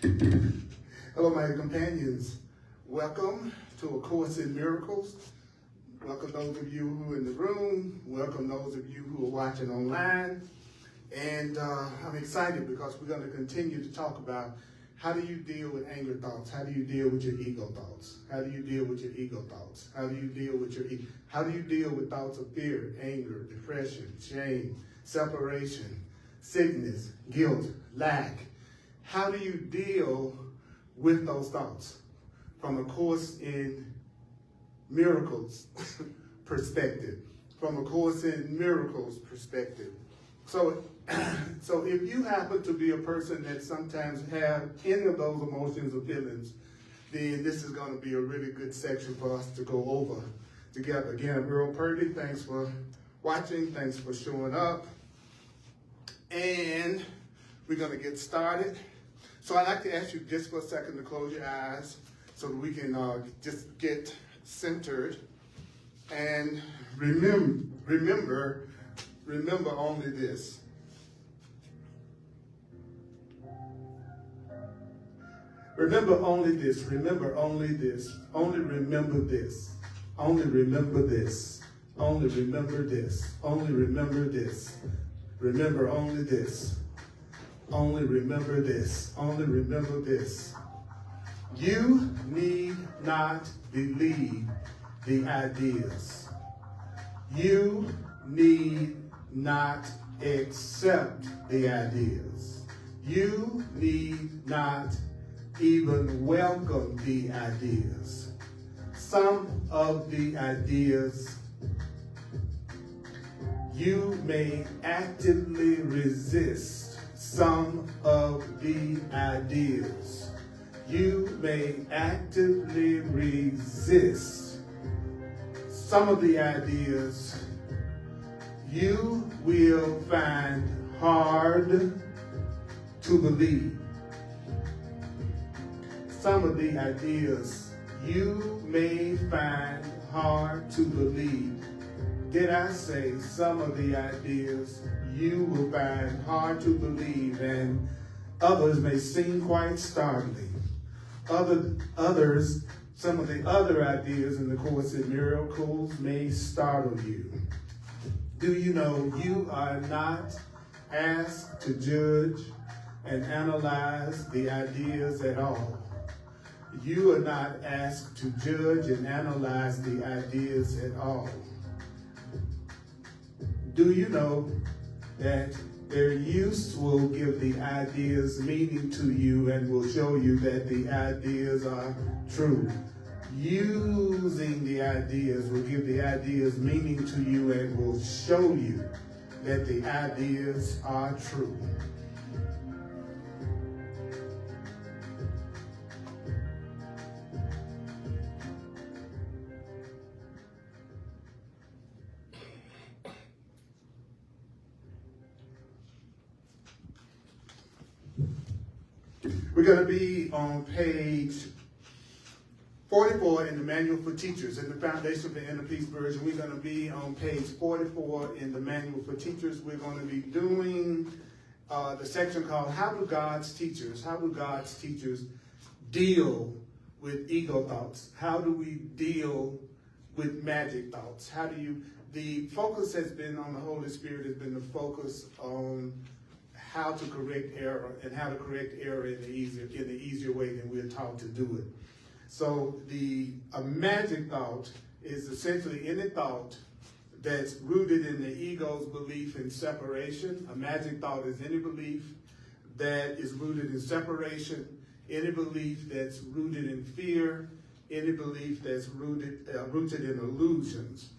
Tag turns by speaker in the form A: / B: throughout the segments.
A: Hello, my companions. Welcome to A Course in Miracles. Welcome those of you who are in the room. Welcome those of you who are watching online. And I'm excited because we're going to continue to talk about how do you deal with anger thoughts? How do you deal with your ego thoughts? How do you deal with your ego thoughts? How do you deal with how do you deal with thoughts of fear, anger, depression, shame, separation, sickness, guilt, lack? How do you deal with those thoughts from A Course in Miracles perspective? From A Course in Miracles perspective. So if you happen to be a person that sometimes have any of those emotions or feelings, then this is going to be a really good section for us to go over together. Again, I'm EARL PURDY. Thanks for watching. Thanks for showing up. And we're going to get started. So I'd like to ask you just for a second to close your eyes so that we can just get centered. And remember only this. Remember only this. Remember only this. Only remember this. Only remember this. Only remember this. Only remember this. Remember only this. Only remember this. Only remember this. You need not believe the ideas. You need not accept the ideas. You need not even welcome the ideas. Some of the ideas you may actively resist. Some of the ideas you may actively resist. Some of the ideas you will find hard to believe. Some of the ideas you may find hard to believe. Did I say some of the ideas you will find hard to believe, and others may seem quite startling. Others, some of the other ideas in the Course in Miracles may startle you. Do you know you are not asked to judge and analyze the ideas at all? You are not asked to judge and analyze the ideas at all. Do you know that their use will give the ideas meaning to you and will show you that the ideas are true? Using the ideas will give the ideas meaning to you and will show you that the ideas are true. We're going to be on page 44 in the Manual for Teachers. In the Foundation for Inner Peace version, we're going to be on page 44 in the Manual for Teachers. We're going to be doing the section called How do God's Teachers deal with ego thoughts? How do we deal with magic thoughts? The focus has been on the Holy Spirit, has been the focus on how to correct error and how to correct error in the easier way than we're taught to do it. So a magic thought is essentially any thought that's rooted in the ego's belief in separation. A magic thought is any belief that is rooted in separation, any belief that's rooted in fear, any belief that's rooted in illusions.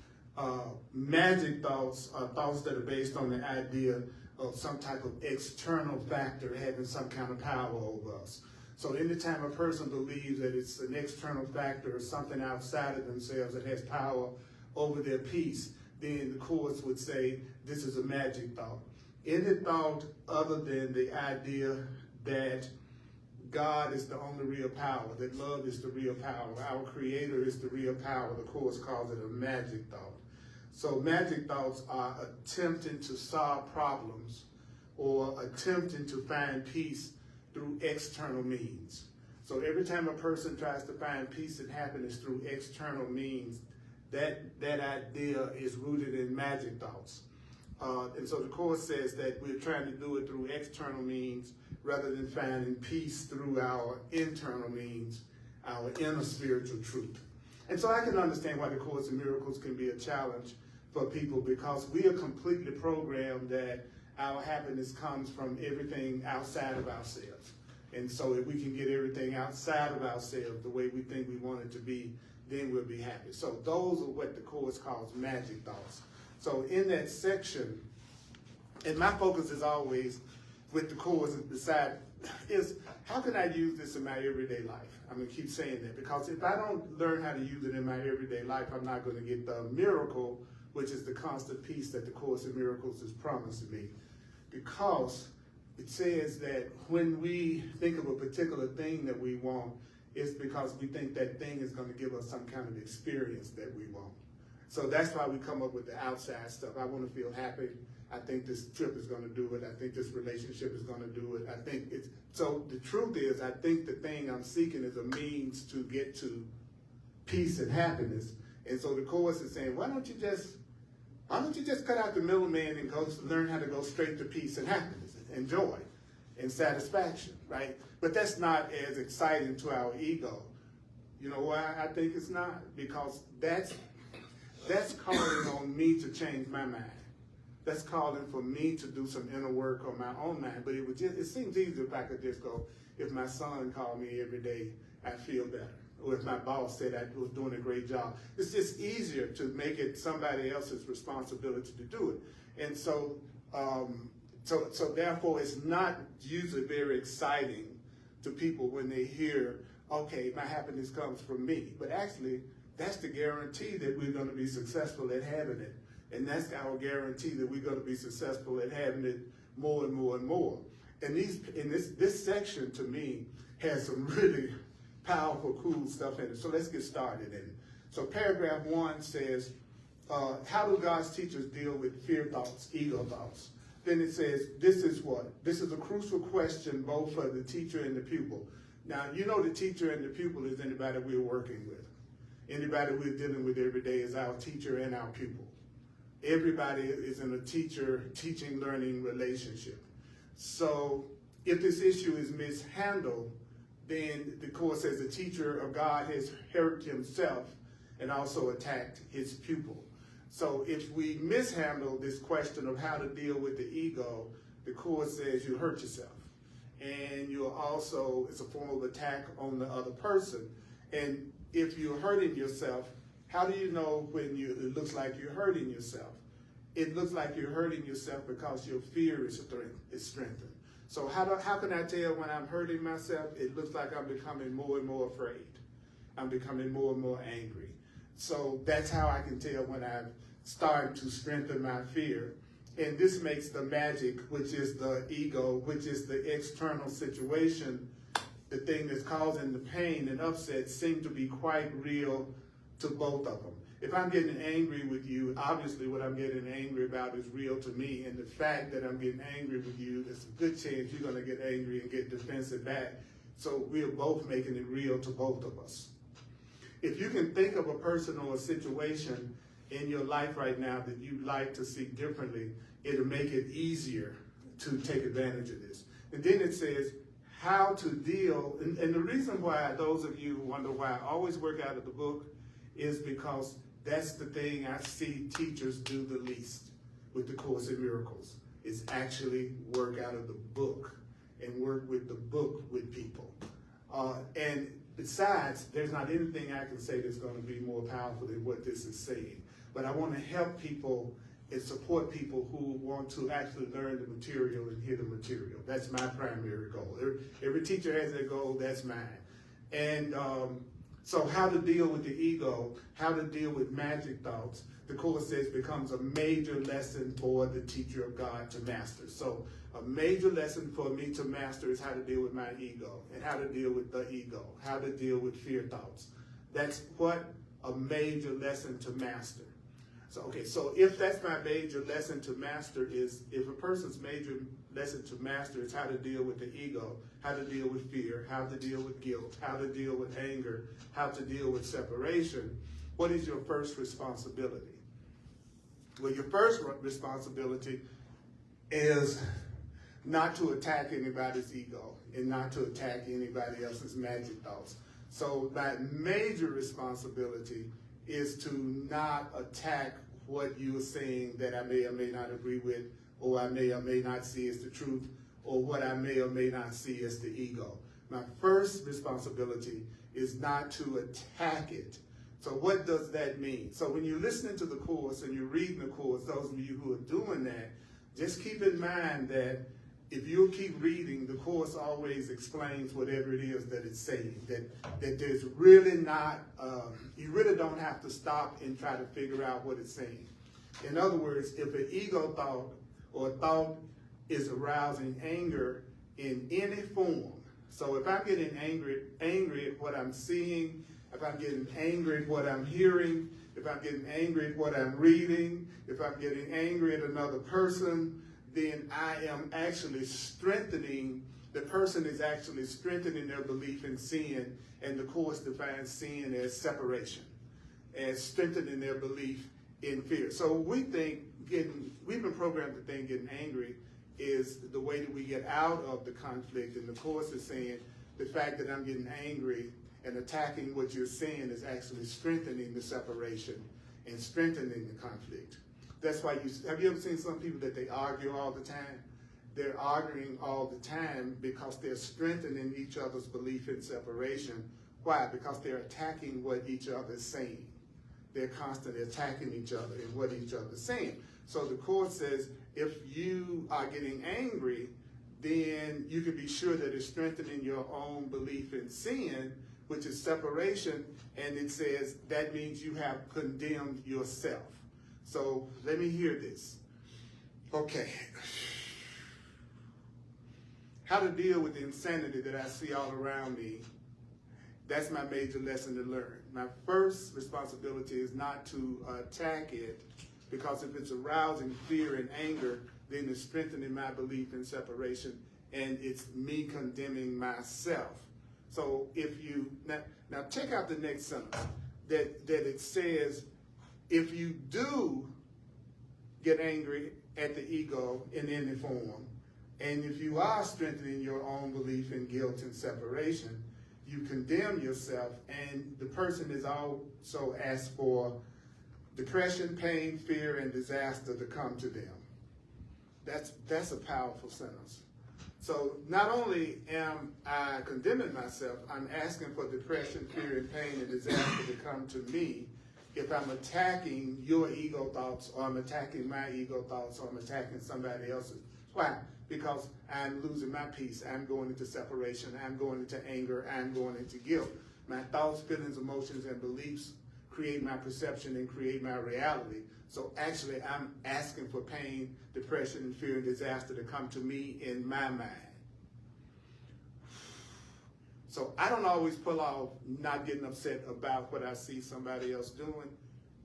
A: Magic thoughts are thoughts that are based on the idea of some type of external factor having some kind of power over us. So anytime a person believes that it's an external factor or something outside of themselves that has power over their peace, then the Course would say this is a magic thought. Any thought other than the idea that God is the only real power, that love is the real power, our Creator is the real power, the Course calls it a magic thought. So magic thoughts are attempting to solve problems or attempting to find peace through through external means. So every time a person tries to find peace and happiness through external means, that idea is rooted in magic thoughts. And so the Course says that we're trying to do it through external means rather than finding peace through our internal means, our inner spiritual truth. And so I can understand why the Course in Miracles can be a challenge for people, because we are completely programmed that our happiness comes from everything outside of ourselves. And so if we can get everything outside of ourselves the way we think we want it to be, then we'll be happy. So those are what the Course calls magic thoughts. So in that section, and my focus is always with the Course is how can I use this in my everyday life? I'm going to keep saying that, because if I don't learn how to use it in my everyday life, I'm not going to get the miracle, which is the constant peace that the Course in Miracles is promising me. Because it says that when we think of a particular thing that we want, it's because we think that thing is going to give us some kind of experience that we want. So that's why we come up with the outside stuff. I want to feel happy. I think this trip is going to do it. I think this relationship is going to do it. I think it's, so the truth is, I think the thing I'm seeking is a means to get to peace and happiness. And so the Course is saying, why don't you just cut out the middleman and learn how to go straight to peace and happiness and joy and satisfaction, right? But that's not as exciting to our ego. You know why I think it's not? Because that's calling on me to change my mind. That's calling for me to do some inner work on my own mind. But it seems easier if I could just go, if my son called me every day, I'd feel better. Or if my boss said I was doing a great job. It's just easier to make it somebody else's responsibility to do it. And so, so therefore it's not usually very exciting to people when they hear, okay, my happiness comes from me. But actually, that's the guarantee that we're going to be successful at having it. And that's our guarantee that we're going to be successful at having it more and more and more. And this section, to me, has some really powerful, cool stuff in it. So let's get started. And so paragraph 1 says, how do God's teachers deal with fear thoughts, ego thoughts? Then it says, this is what? This is a crucial question both for the teacher and the pupil. Now, you know the teacher and the pupil is anybody we're working with. Anybody we're dealing with every day is our teacher and our pupil. Everybody is in a teaching, learning relationship. So if this issue is mishandled, then the Course says the teacher of God has hurt himself and also attacked his pupil. So if we mishandle this question of how to deal with the ego, the Course says you hurt yourself. And you're also, it's a form of attack on the other person. And if you're hurting yourself, how do you know when it looks like you're hurting yourself? It looks like you're hurting yourself because your fear is strengthened. So how can I tell when I'm hurting myself? It looks like I'm becoming more and more afraid. I'm becoming more and more angry. So that's how I can tell when I'm starting to strengthen my fear. And this makes the magic, which is the ego, which is the external situation, the thing that's causing the pain and upset, seem to be quite real to both of them. If I'm getting angry with you, obviously what I'm getting angry about is real to me, and the fact that I'm getting angry with you, there's a good chance you're going to get angry and get defensive back. So we're both making it real to both of us. If you can think of a person or a situation in your life right now that you'd like to see differently, it'll make it easier to take advantage of this. And then it says how to deal, and the reason why those of you who wonder why I always work out of the book is because that's the thing I see teachers do the least with the Course in Miracles, is actually work out of the book and work with the book with people. And besides, there's not anything I can say that's going to be more powerful than what this is saying. But I want to help people and support people who want to actually learn the material and hear the material. That's my primary goal. Every teacher has their goal, that's mine. And so how to deal with the ego, how to deal with magic thoughts, the Course says becomes a major lesson for the teacher of God to master. So a major lesson for me to master is how to deal with my ego and how to deal with the ego, how to deal with fear thoughts. That's what a major lesson to master. So, okay, so if that's my major lesson to master is, if a person's major lesson to master is how to deal with the ego, how to deal with fear, how to deal with guilt, how to deal with anger, how to deal with separation. What is your first responsibility? Well, your first responsibility is not to attack anybody's ego and not to attack anybody else's magic thoughts. So my major responsibility is to not attack what you're saying that I may or may not agree with, or I may or may not see as the truth, or what I may or may not see as the ego. My first responsibility is not to attack it. So what does that mean? So when you're listening to the course and you're reading the course, those of you who are doing that, just keep in mind that if you keep reading, the course always explains whatever it is that it's saying. That there's really not, you really don't have to stop and try to figure out what it's saying. In other words, if an ego thought or thought is arousing anger in any form, so if I'm getting angry at what I'm seeing, if I'm getting angry at what I'm hearing, if I'm getting angry at what I'm reading, if I'm getting angry at another person, then I am actually strengthening, the person is actually strengthening their belief in sin, and the Course defines sin as separation, as strengthening their belief in fear. So we think we've been programmed to think getting angry is the way that we get out of the conflict, and the Course is saying the fact that I'm getting angry and attacking what you're saying is actually strengthening the separation and strengthening the conflict. That's why have you ever seen some people that they argue all the time? They're arguing all the time because they're strengthening each other's belief in separation. Why? Because they're attacking what each other is saying. They're constantly attacking each other and what each other is saying. So the Course says if you are getting angry, then you can be sure that it's strengthening your own belief in sin, which is separation, and it says that means you have condemned yourself. So let me hear this. Okay. How to deal with the insanity that I see all around me. That's my major lesson to learn. My first responsibility is not to attack it, because if it's arousing fear and anger, then it's strengthening my belief in separation, and it's me condemning myself. So if you, now check out the next sentence, that it says, if you do get angry at the ego in any form, and if you are strengthening your own belief in guilt and separation, you condemn yourself, and the person is also asked for depression, pain, fear, and disaster to come to them. That's a powerful sentence. So not only am I condemning myself, I'm asking for depression, fear, and pain, and disaster to come to me if I'm attacking your ego thoughts, or I'm attacking my ego thoughts, or I'm attacking somebody else's. Why? Because I'm losing my peace. I'm going into separation. I'm going into anger. I'm going into guilt. My thoughts, feelings, emotions, and beliefs create my perception and create my reality. So actually, I'm asking for pain, depression, and fear and disaster to come to me in my mind. So I don't always pull off not getting upset about what I see somebody else doing,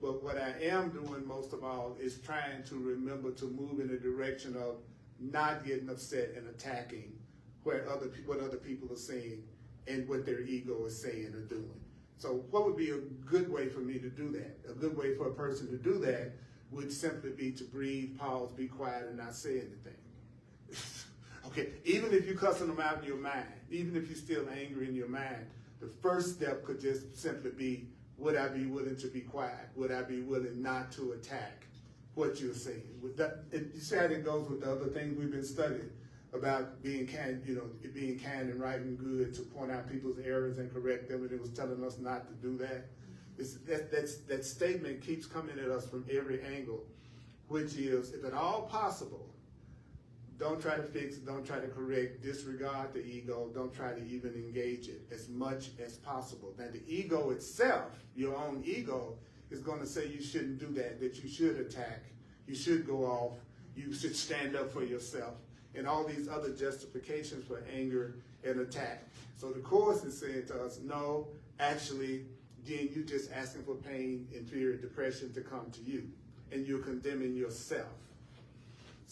A: but what I am doing most of all is trying to remember to move in the direction of not getting upset and attacking what other people are saying and what their ego is saying or doing. So what would be a good way for me to do that? A good way for a person to do that would simply be to breathe, pause, be quiet, and not say anything. Okay, even if you're cussing them out in your mind, even if you're still angry in your mind, the first step could just simply be, would I be willing to be quiet? Would I be willing not to attack what you're saying? You see how it goes with the other things we've been studying about being kind, being kind and right and good, to point out people's errors and correct them, and it was telling us not to do that. That statement keeps coming at us from every angle, which is, if at all possible, don't try to fix it, don't try to correct, disregard the ego, don't try to even engage it as much as possible. Now the ego itself, your own ego, is going to say you shouldn't do that you should attack, you should go off, you should stand up for yourself, and all these other justifications for anger and attack. So the Course is saying to us, no, actually, then you're just asking for pain and fear and depression to come to you, and you're condemning yourself.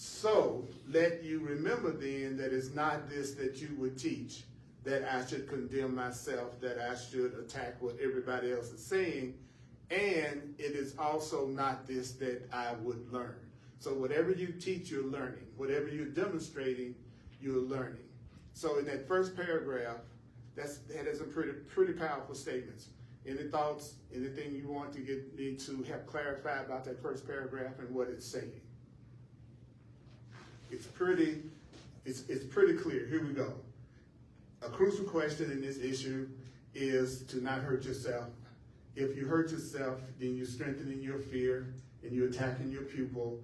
A: So let you remember then that it's not this that you would teach, that I should condemn myself, that I should attack what everybody else is saying, and it is also not this that I would learn. So whatever you teach, you're learning. Whatever you're demonstrating, you're learning. So in that first paragraph, that has some pretty powerful statements. Any thoughts, anything you want to get me to help clarify about that first paragraph and what it's saying? It's pretty clear. Here we go. A crucial question in this issue is to not hurt yourself. If you hurt yourself, then you're strengthening your fear and you're attacking your pupil.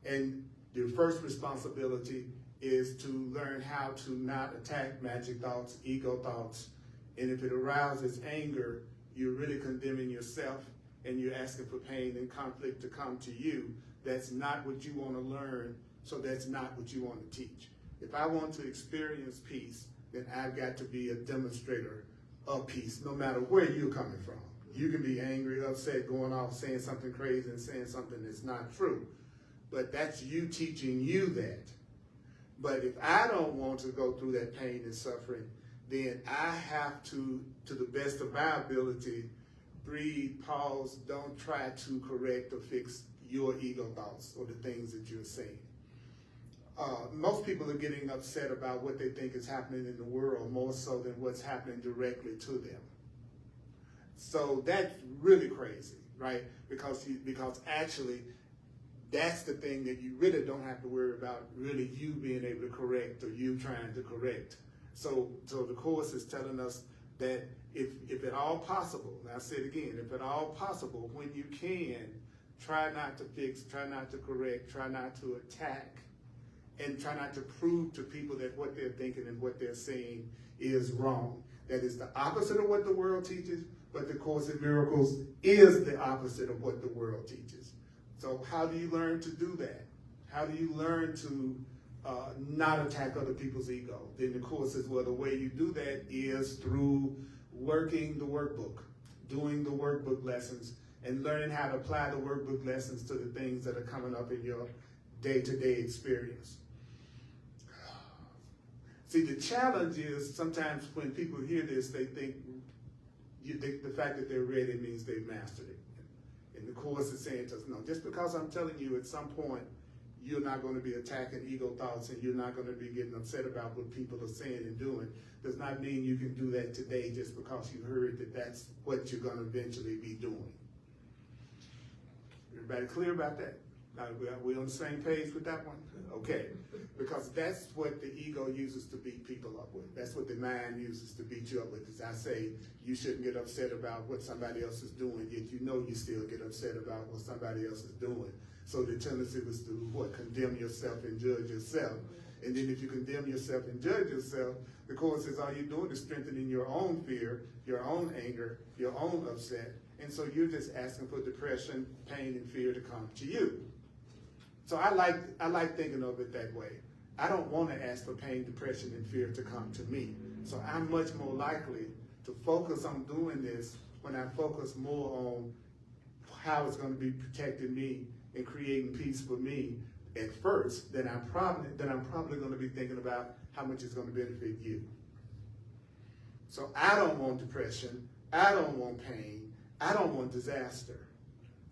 A: And your first responsibility is to learn how to not attack magic thoughts, ego thoughts. And if it arouses anger, you're really condemning yourself and you're asking for pain and conflict to come to you. That's not what you want to learn, so that's not what you want to teach. If I want to experience peace, then I've got to be a demonstrator of peace, no matter where you're coming from. You can be angry, upset, going off, saying something crazy and saying something that's not true. But that's you teaching you that. But if I don't want to go through that pain and suffering, then I have to the best of my ability, breathe, pause, don't try to correct or fix your ego thoughts or the things that you're saying. Most people are getting upset about what they think is happening in the world more so than what's happening directly to them. So that's really crazy, right? Because actually, that's the thing that you really don't have to worry about, really you being able to correct or you trying to correct. So the Course is telling us that if at all possible, and I say it again, if at all possible, when you can, try not to fix, try not to correct, try not to attack, and try not to prove to people that what they're thinking and what they're saying is wrong. That is the opposite of what the world teaches, but the Course in Miracles is the opposite of what the world teaches. So how do you learn to do that? How do you learn to not attack other people's ego? Then the Course says, well, the way you do that is through working the workbook, doing the workbook lessons, and learning how to apply the workbook lessons to the things that are coming up in your day-to-day experience. See, the challenge is sometimes when people hear this, they think the fact that they're ready means they've mastered it. And the Course is saying to us, no, just because I'm telling you at some point you're not going to be attacking ego thoughts and you're not going to be getting upset about what people are saying and doing, does not mean you can do that today just because you heard that that's what you're going to eventually be doing. Everybody clear about that? Now, we on the same page with that one? Okay, because that's what the ego uses to beat people up with. That's what the mind uses to beat you up with. As I say, you shouldn't get upset about what somebody else is doing, yet you know you still get upset about what somebody else is doing. So the tendency was to, what, condemn yourself and judge yourself. And then if you condemn yourself and judge yourself, the Course says all you're doing is strengthening your own fear, your own anger, your own upset. And so you're just asking for depression, pain, and fear to come to you. So I like thinking of it that way. I don't want to ask for pain, depression, and fear to come to me. So I'm much more likely to focus on doing this when I focus more on how it's going to be protecting me and creating peace for me at first. Then I'm probably going to be thinking about how much it's going to benefit you. So I don't want depression. I don't want pain. I don't want disaster.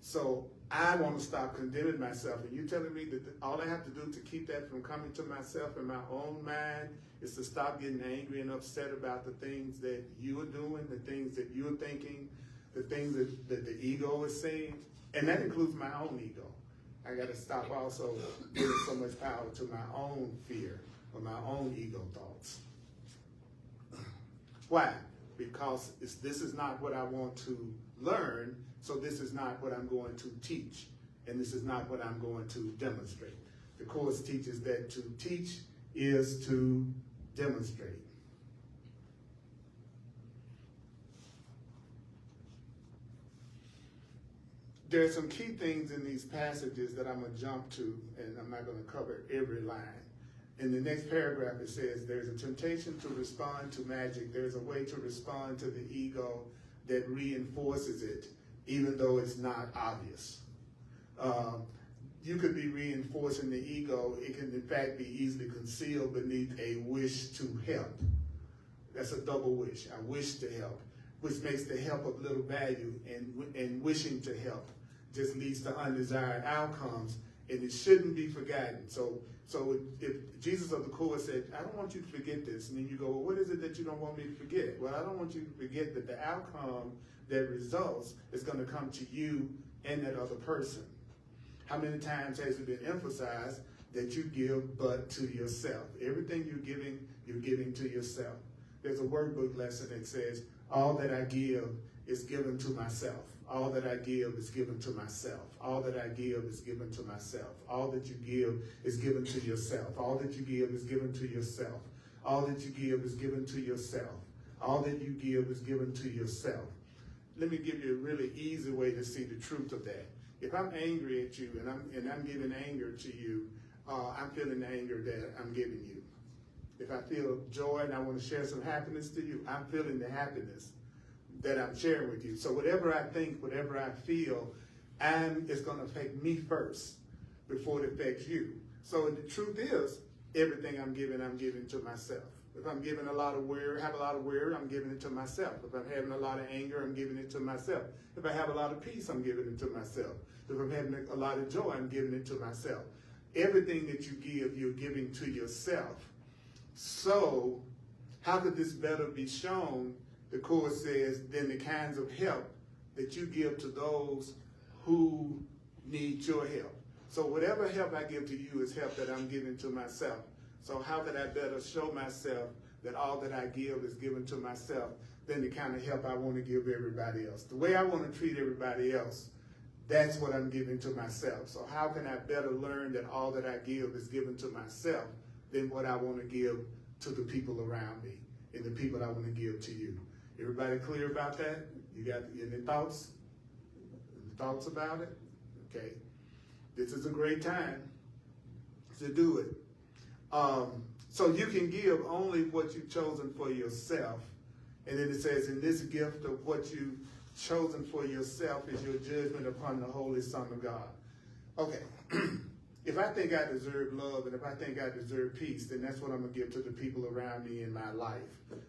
A: So I want to stop condemning myself. And you're telling me that all I have to do to keep that from coming to myself in my own mind is to stop getting angry and upset about the things that you are doing, the things that you're thinking, the things that the ego is saying. And that includes my own ego. I got to stop also giving so much power to my own fear or my own ego thoughts. Why? Because this is not what I want to learn, so this is not what I'm going to teach, and this is not what I'm going to demonstrate. The Course teaches that to teach is to demonstrate. There are some key things in these passages that I'm going to jump to, and I'm not going to cover every line. In the next paragraph, it says, there's a temptation to respond to magic. There's a way to respond to the ego that reinforces it, even though it's not obvious. you could be reinforcing the ego. It can, in fact, be easily concealed beneath a wish to help. That's a double wish. I wish to help, which makes the help of little value, and wishing to help just leads to undesired outcomes, and it shouldn't be forgotten. So if Jesus of the Course said, I don't want you to forget this, and then you go, well, what is it that you don't want me to forget? Well, I don't want you to forget that the outcome that results is going to come to you and that other person. How many times has it been emphasized that you give but to yourself? Everything you're giving to yourself. There's a workbook lesson that says, all that I give is given to myself. All that I give is given to myself. All that I give is given to myself. All that you give is given to yourself. All that you give is given to yourself. All that you give is given to yourself. All that you give is given to yourself. Let me give you a really easy way to see the truth of that. If I'm angry at you and I'm giving anger to you, I'm feeling the anger that I'm giving you. If I feel joy and I want to share some happiness to you, I'm feeling the happiness that I'm sharing with you. So whatever I think, whatever I feel, it's going to affect me first before it affects you. So the truth is, everything I'm giving to myself. If I'm giving a lot of worry, have a lot of worry, I'm giving it to myself. If I'm having a lot of anger, I'm giving it to myself. If I have a lot of peace, I'm giving it to myself. If I'm having a lot of joy, I'm giving it to myself. Everything that you give, you're giving to yourself. So how could this better be shown? The Course says, then the kinds of help that you give to those who need your help. So whatever help I give to you is help that I'm giving to myself. So how could I better show myself that all that I give is given to myself than the kind of help I want to give everybody else? The way I want to treat everybody else, that's what I'm giving to myself. So how can I better learn that all that I give is given to myself than what I want to give to the people around me and the people I want to give to you? Everybody clear about that? You got any thoughts? Thoughts about it? Okay. This is a great time to do it. So you can give only what you've chosen for yourself. And then it says, in this gift of what you've chosen for yourself is your judgment upon the Holy Son of God. Okay. If I think I deserve love and if I think I deserve peace, then that's what I'm going to give to the people around me in my life.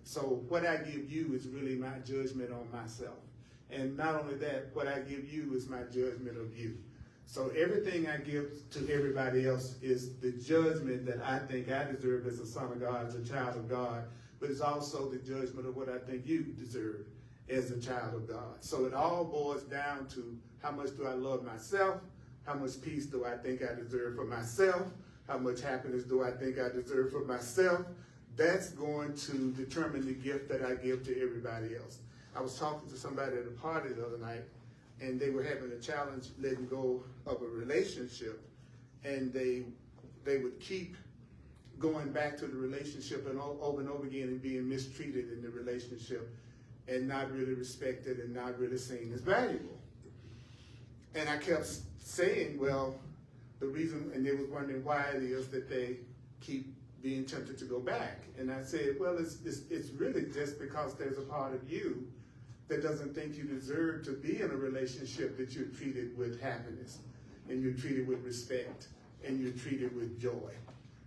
A: So what I give you is really my judgment on myself. And not only that, what I give you is my judgment of you. So everything I give to everybody else is the judgment that I think I deserve as a son of God, as a child of God, but it's also the judgment of what I think you deserve as a child of God. So it all boils down to how much do I love myself? How much peace do I think I deserve for myself? How much happiness do I think I deserve for myself? That's going to determine the gift that I give to everybody else. I was talking to somebody at a party the other night, and they were having a challenge letting go of a relationship, and they would keep going back to the relationship and over again and being mistreated in the relationship and not really respected and not really seen as valuable. And I kept saying, well, the reason, and they was wondering why it is that they keep being tempted to go back. And I said, well, it's really just because there's a part of you that doesn't think you deserve to be in a relationship that you're treated with happiness and you're treated with respect and you're treated with joy.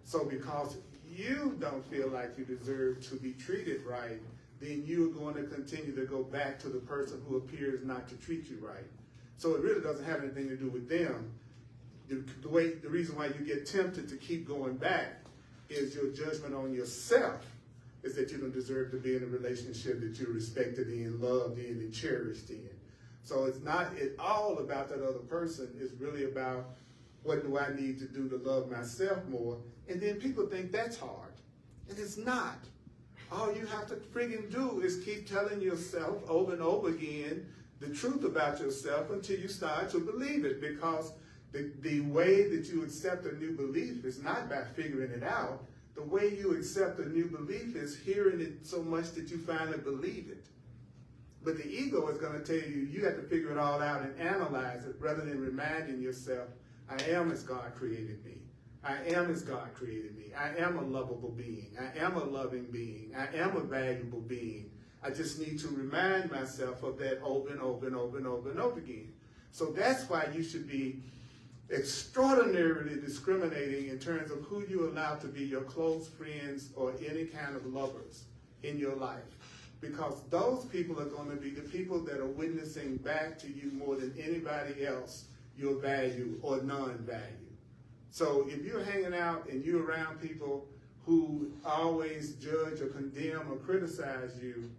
A: So because you don't feel like you deserve to be treated right, then you're going to continue to go back to the person who appears not to treat you right. So it really doesn't have anything to do with them. The reason why you get tempted to keep going back is your judgment on yourself is that you don't deserve to be in a relationship that you're respected in, loved in, and cherished in. So it's not at all about that other person. It's really about what do I need to do to love myself more. And then people think that's hard. And it's not. All you have to friggin' do is keep telling yourself over and over again the truth about yourself until you start to believe it, because the way that you accept a new belief is not by figuring it out. The way you accept a new belief is hearing it so much that you finally believe it. But the ego is going to tell you, you have to figure it all out and analyze it rather than reminding yourself, I am as God created me. I am as God created me. I am a lovable being. I am a loving being. I am a valuable being. I just need to remind myself of that over and over and over and over and over again. So that's why you should be extraordinarily discriminating in terms of who you allow to be your close friends or any kind of lovers in your life. Because those people are going to be the people that are witnessing back to you more than anybody else your value or non-value. So if you're hanging out and you're around people who always judge or condemn or criticize you,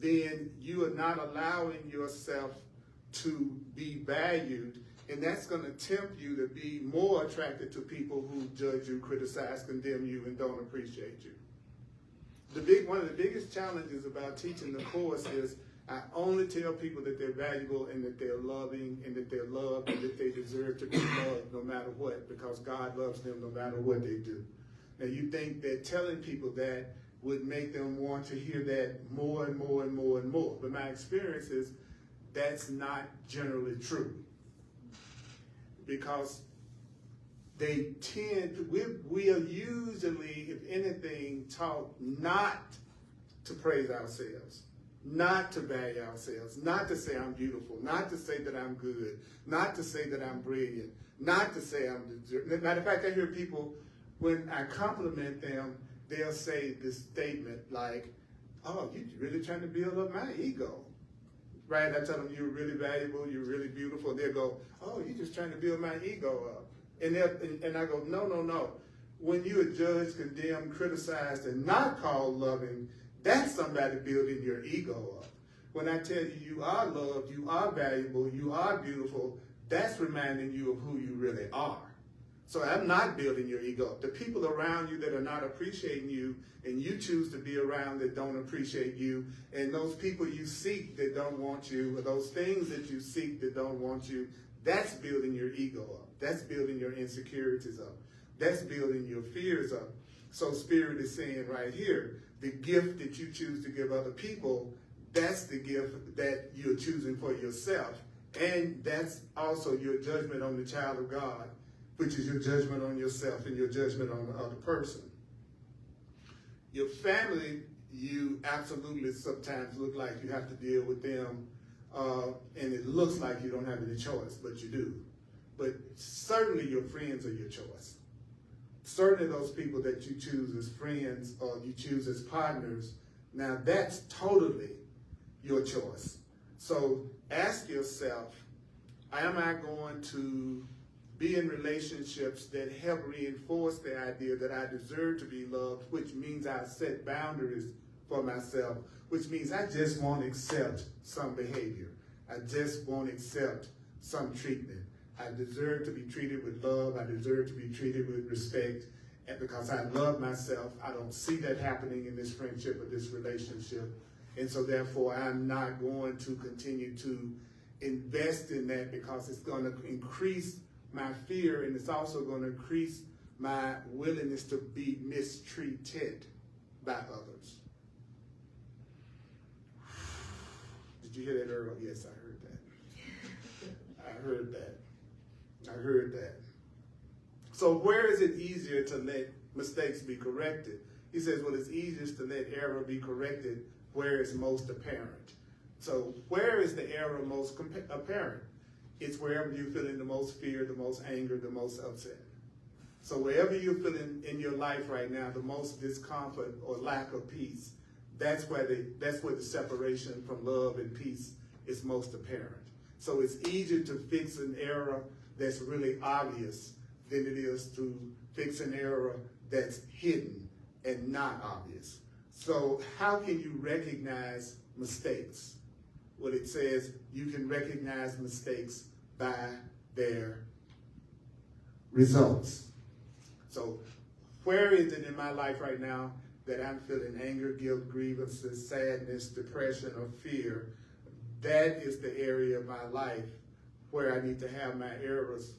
A: then you are not allowing yourself to be valued, and that's going to tempt you to be more attracted to people who judge you, criticize, condemn you, and don't appreciate you. One of the biggest challenges about teaching the course is I only tell people that they're valuable and that they're loving and that they're loved and that they deserve to be loved no matter what, because God loves them no matter what they do. Now you think that telling people that would make them want to hear that more and more and more and more. But my experience is that's not generally true. Because they we are usually, if anything, taught not to praise ourselves, not to value ourselves, not to say I'm beautiful, not to say that I'm good, not to say that I'm brilliant, not to say I'm deserving. Matter of fact, I hear people, when I compliment them, they'll say this statement like, oh, you're really trying to build up my ego. Right? I tell them you're really valuable, you're really beautiful. They'll go, oh, you're just trying to build my ego up. And I go, no. When you are judged, condemned, criticized, and not called loving, that's somebody building your ego up. When I tell you you are loved, you are valuable, you are beautiful, that's reminding you of who you really are. So I'm not building your ego up. The people around you that are not appreciating you and you choose to be around that don't appreciate you, and those people you seek that don't want you, or those things that you seek that don't want you, that's building your ego up. That's building your insecurities up. That's building your fears up. So Spirit is saying right here, the gift that you choose to give other people, that's the gift that you're choosing for yourself. And that's also your judgment on the child of God, which is your judgment on yourself and your judgment on the other person. Your family, you absolutely sometimes look like you have to deal with them, and it looks like you don't have any choice, but you do. But certainly your friends are your choice. Certainly those people that you choose as friends or you choose as partners, now that's totally your choice. So ask yourself, am I going to be in relationships that help reinforce the idea that I deserve to be loved, which means I set boundaries for myself, which means I just won't accept some behavior. I just won't accept some treatment. I deserve to be treated with love. I deserve to be treated with respect. And because I love myself, I don't see that happening in this friendship or this relationship. And so therefore, I'm not going to continue to invest in that, because it's going to increase my fear, and it's also going to increase my willingness to be mistreated by others. Did you hear that, Earl? Yes, I heard that. I heard that. So where is it easier to let mistakes be corrected? He says, well, it's easiest to let error be corrected where it's most apparent. So where is the error most apparent? It's wherever you're feeling the most fear, the most anger, the most upset. So wherever you're feeling in your life right now, the most discomfort or lack of peace, that's where the separation from love and peace is most apparent. So it's easier to fix an error that's really obvious than it is to fix an error that's hidden and not obvious. So how can you recognize mistakes? Well, it says you can recognize mistakes by their results. So where is it in my life right now that I'm feeling anger, guilt, grievances, sadness, depression, or fear? That is the area of my life where I need to have my errors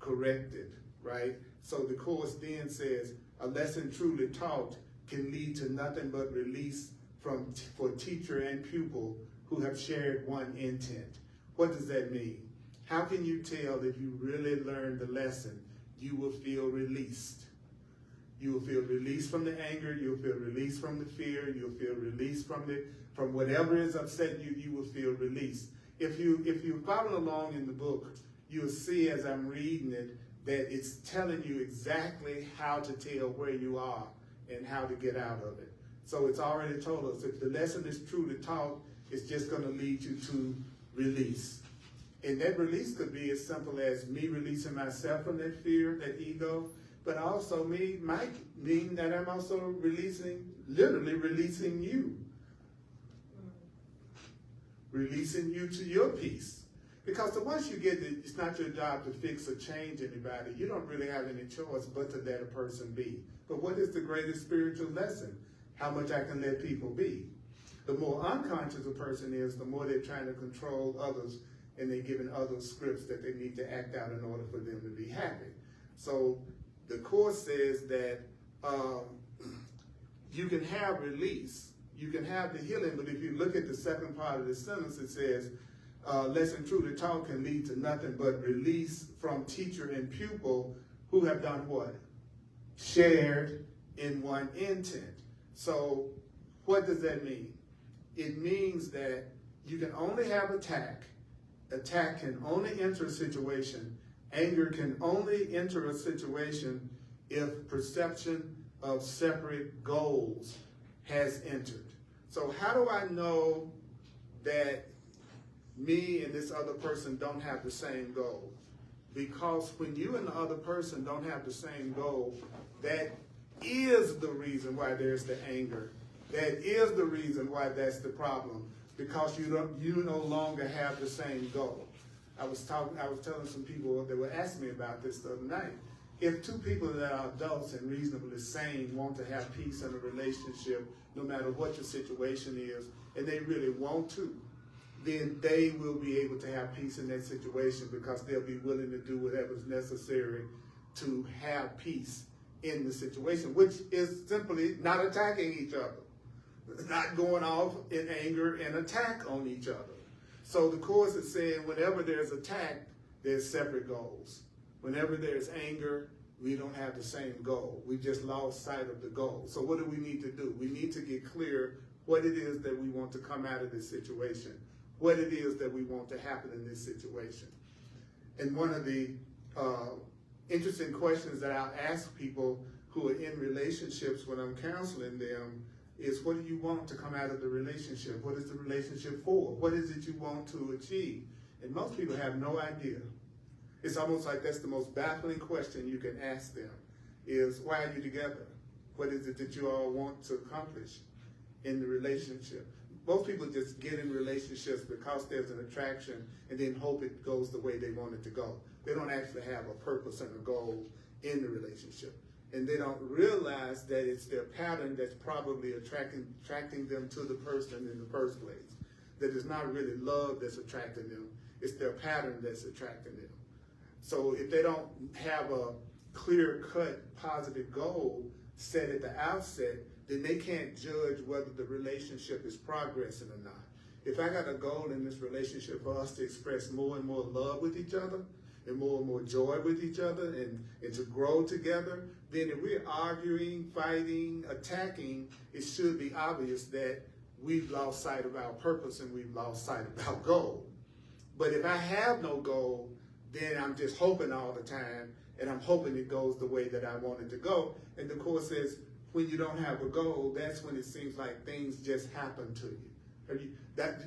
A: corrected, right? So the Course then says, a lesson truly taught can lead to nothing but release for teacher and pupil who have shared one intent. What does that mean? How can you tell if you really learned the lesson? You will feel released. You will feel released from the anger. You'll feel released from the fear. You'll feel released from whatever is upsetting you. You will feel released. If you're following along in the book, you'll see as I'm reading it that it's telling you exactly how to tell where you are and how to get out of it. So it's already told us if the lesson is true to taught, it's just going to lead you to release. And that release could be as simple as me releasing myself from that fear, that ego, but also might mean that I'm also literally releasing you. Releasing you to your peace. Because once you get it, it's not your job to fix or change anybody. You don't really have any choice but to let a person be. But what is the greatest spiritual lesson? How much I can let people be. The more unconscious a person is, the more they're trying to control others, and they're giving others scripts that they need to act out in order for them to be happy. So the Course says that you can have release, you can have the healing, but if you look at the second part of the sentence, it says, lesson true to taught can lead to nothing but release from teacher and pupil who have done what? Shared in one intent. So what does that mean? It means that you can only have attack. Attack can only enter a situation. Anger can only enter a situation if perception of separate goals has entered. So how do I know that me and this other person don't have the same goal? Because when you and the other person don't have the same goal, that is the reason why there's the anger. That is the reason why that's the problem. Because you no longer have the same goal. I was telling some people that were asking me about this the other night. If two people that are adults and reasonably sane want to have peace in a relationship, no matter what the situation is, and they really want to, then they will be able to have peace in that situation because they'll be willing to do whatever's necessary to have peace in the situation, which is simply not attacking each other, not going off in anger and attack on each other. So the Course is saying whenever there's attack, there's separate goals. Whenever there's anger, we don't have the same goal. We just lost sight of the goal. So what do we need to do? We need to get clear what it is that we want to come out of this situation, what it is that we want to happen in this situation. And one of the interesting questions that I'll ask people who are in relationships when I'm counseling them is, what do you want to come out of the relationship? What is the relationship for? What is it you want to achieve? And most people have no idea. It's almost like that's the most baffling question you can ask them is, why are you together? What is it that you all want to accomplish in the relationship? Most people just get in relationships because there's an attraction and then hope it goes the way they want it to go. They don't actually have a purpose and a goal in the relationship. And they don't realize that it's their pattern that's probably attracting them to the person in the first place. That it's not really love that's attracting them. It's their pattern that's attracting them. So if they don't have a clear-cut positive goal set at the outset, then they can't judge whether the relationship is progressing or not. If I got a goal in this relationship for us to express more and more love with each other, and more joy with each other, and to grow together, then if we're arguing, fighting, attacking, it should be obvious that we've lost sight of our purpose and we've lost sight of our goal. But if I have no goal, then I'm just hoping all the time, and I'm hoping it goes the way that I want it to go. And the Course says, when you don't have a goal, that's when it seems like things just happen to you.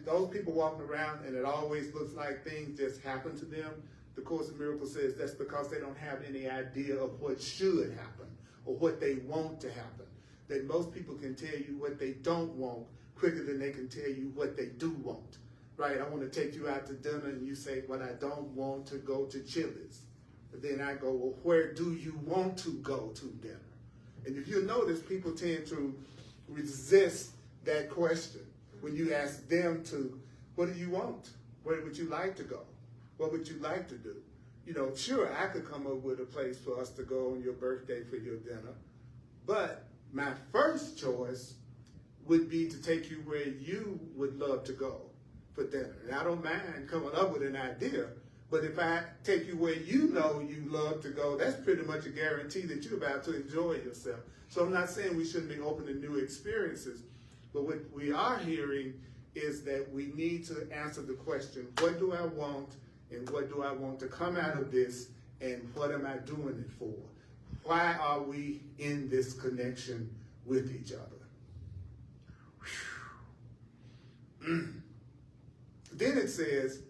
A: Those people walking around and it always looks like things just happen to them, the Course in Miracles says that's because they don't have any idea of what should happen or what they want to happen. That most people can tell you what they don't want quicker than they can tell you what they do want. Right? I want to take you out to dinner and you say, well, I don't want to go to Chili's. But then I go, well, where do you want to go to dinner? And if you notice, people tend to resist that question when you ask them to, what do you want? Where would you like to go? What would you like to do? You know, sure, I could come up with a place for us to go on your birthday for your dinner, but my first choice would be to take you where you would love to go for dinner. And I don't mind coming up with an idea, but if I take you where you know you love to go, that's pretty much a guarantee that you're about to enjoy yourself. So I'm not saying we shouldn't be open to new experiences, but what we are hearing is that we need to answer the question, what do I want and what do I want to come out of this, and what am I doing it for? Why are we in this connection with each other? Then it says,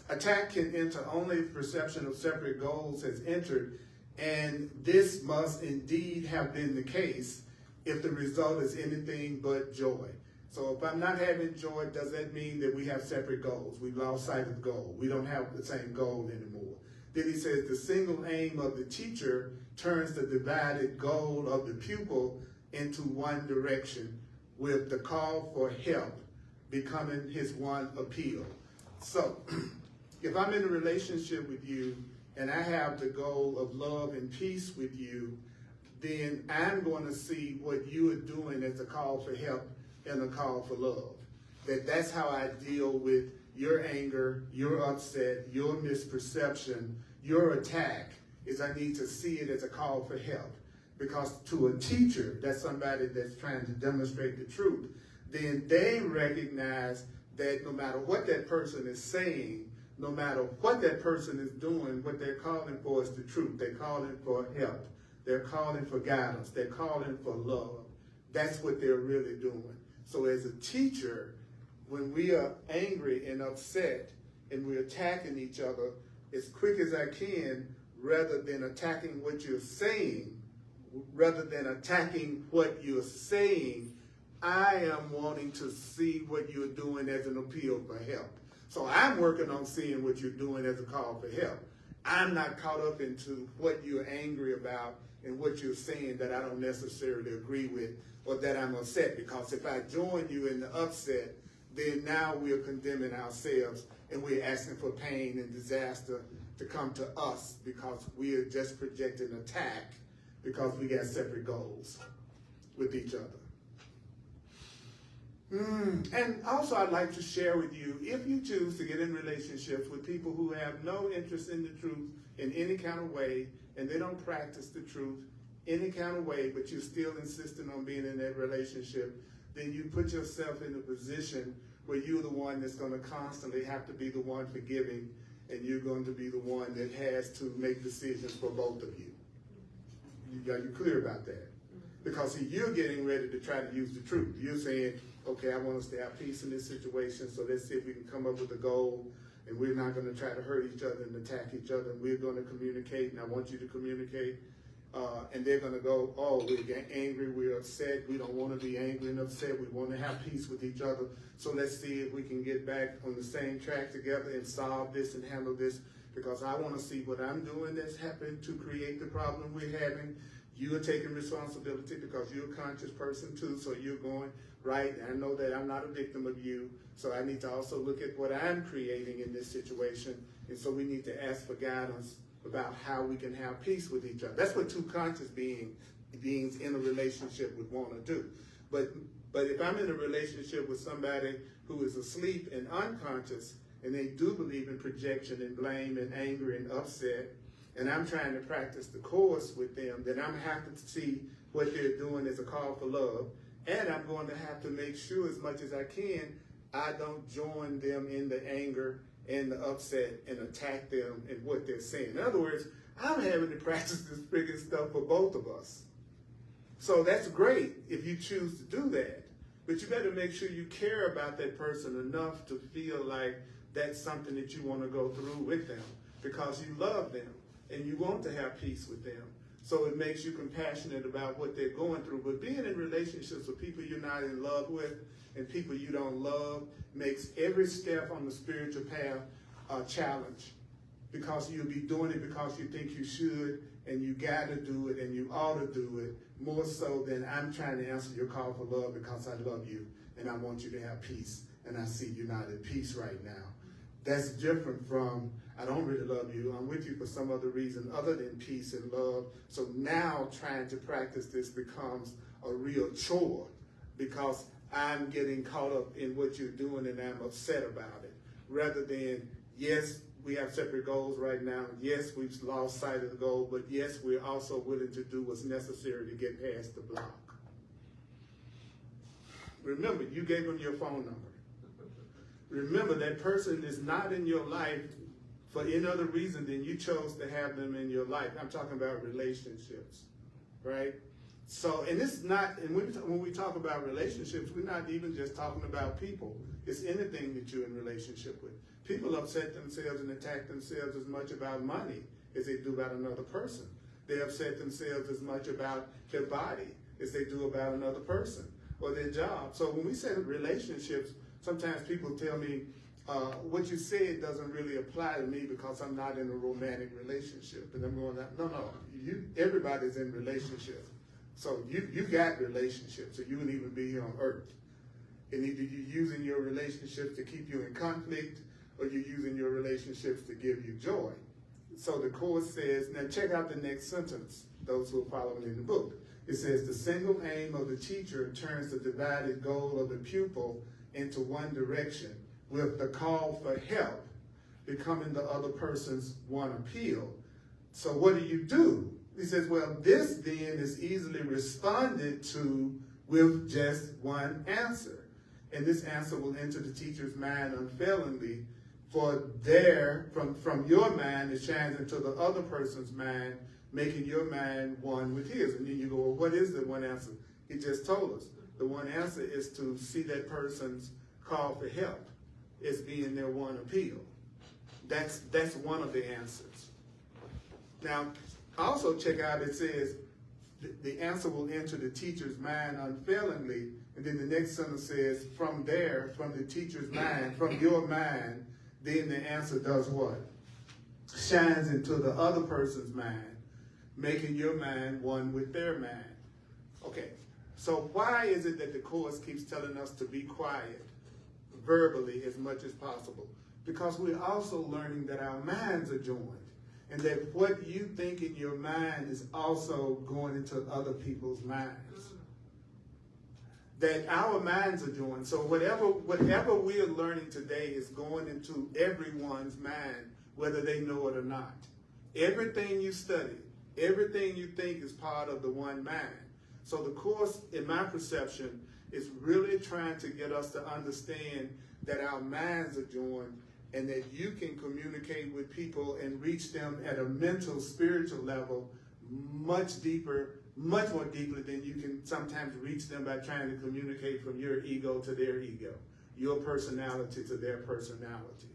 A: attack can enter only if perception of separate goals has entered, and this must indeed have been the case if the result is anything but joy. So if I'm not having joy, does that mean that we have separate goals? We've lost sight of the goal. We don't have the same goal anymore. Then he says the single aim of the teacher turns the divided goal of the pupil into one direction, with the call for help becoming his one appeal. So if I'm in a relationship with you and I have the goal of love and peace with you, then I'm going to see what you are doing as a call for help and a call for love. That's how I deal with your anger, your upset, your misperception, your attack, is I need to see it as a call for help. Because to a teacher, that's somebody that's trying to demonstrate the truth, then they recognize that no matter what that person is saying, no matter what that person is doing, what they're calling for is the truth. They're calling for help. They're calling for guidance. They're calling for love. That's what they're really doing. So as a teacher, when we are angry and upset and we're attacking each other as quick as I can, rather than attacking what you're saying, rather than attacking what you're saying, I am wanting to see what you're doing as an appeal for help. So I'm working on seeing what you're doing as a call for help. I'm not caught up into what you're angry about and what you're saying that I don't necessarily agree with or that I'm upset, because if I join you in the upset, then now we're condemning ourselves and we're asking for pain and disaster to come to us because we are just projecting attack because we got separate goals with each other. And also I'd like to share with you, if you choose to get in relationships with people who have no interest in the truth in any kind of way, and they don't practice the truth any kind of way, but you're still insisting on being in that relationship, then you put yourself in a position where you're the one that's going to constantly have to be the one forgiving, and you're going to be the one that has to make decisions for both of you. Are you clear about that? Because see, you're getting ready to try to use the truth. You're saying, okay, I want us to have peace in this situation, so let's see if we can come up with a goal, and we're not going to try to hurt each other and attack each other, and we're going to communicate, and I want you to communicate. And they're going to go, oh, we're getting angry, we're upset, we don't want to be angry and upset, we want to have peace with each other, so let's see if we can get back on the same track together and solve this and handle this, because I want to see what I'm doing that's happened to create the problem we're having. You are taking responsibility because you're a conscious person too, so you're going, right, I know that I'm not a victim of you, so I need to also look at what I'm creating in this situation, and so we need to ask for guidance about how we can have peace with each other. That's what two conscious beings in a relationship would want to do. But if I'm in a relationship with somebody who is asleep and unconscious, and they do believe in projection and blame and anger and upset, and I'm trying to practice the course with them, then I'm having to see what they're doing as a call for love, and I'm going to have to make sure as much as I can, I don't join them in the anger and the upset and attack them and what they're saying. In other words, I'm having to practice this freaking stuff for both of us. So that's great if you choose to do that. But you better make sure you care about that person enough to feel like that's something that you want to go through with them because you love them and you want to have peace with them. So it makes you compassionate about what they're going through. But being in relationships with people you're not in love with and people you don't love makes every step on the spiritual path a challenge, because you'll be doing it because you think you should and you got to do it and you ought to do it, more so than I'm trying to answer your call for love because I love you and I want you to have peace and I see you're not in peace right now. That's different from, I don't really love you, I'm with you for some other reason other than peace and love. So now trying to practice this becomes a real chore because I'm getting caught up in what you're doing and I'm upset about it. Rather than, yes, we have separate goals right now. Yes, we've lost sight of the goal, but yes, we're also willing to do what's necessary to get past the block. Remember, you gave them your phone number. remember that person is not in your life for any other reason than you chose to have them in your life. I'm talking about relationships, right? So, and it's not, and when we talk about relationships, we're not even just talking about people. It's anything that you're in relationship with. People upset themselves and attack themselves as much about money as they do about another person. They upset themselves as much about their body as they do about another person or their job. So when we say relationships, sometimes people tell me, what you said doesn't really apply to me because I'm not in a romantic relationship. And I'm going, no, everybody's in relationships. So you got relationships, so you wouldn't even be here on earth. And either you're using your relationships to keep you in conflict, or you're using your relationships to give you joy. So the Course says, now check out the next sentence, those who are following in the book. It says, the single aim of the teacher turns the divided goal of the pupil into one direction, with the call for help becoming the other person's one appeal. So what do? He says, well, this then is easily responded to with just one answer. And this answer will enter the teacher's mind unfailingly, for there, from your mind, it shines into the other person's mind, making your mind one with his. And then you go, well, what is the one answer? He just told us. The one answer is to see that person's call for help as being their one appeal. That's one of the answers. Now, also check out, it says, the answer will enter the teacher's mind unfailingly. And then the next sentence says, from there, from the teacher's mind, from your mind, then the answer does what? Shines into the other person's mind, making your mind one with their mind. Okay, so why is it that the Course keeps telling us to be quiet verbally as much as possible? Because we're also learning that our minds are joined, and that what you think in your mind is also going into other people's minds. That our minds are joined. So whatever we are learning today is going into everyone's mind, whether they know it or not. Everything you study, everything you think is part of the one mind. So the Course, in my perception, is really trying to get us to understand that our minds are joined, and that you can communicate with people and reach them at a mental, spiritual level much more deeply than you can sometimes reach them by trying to communicate from your ego to their ego, your personality to their personality.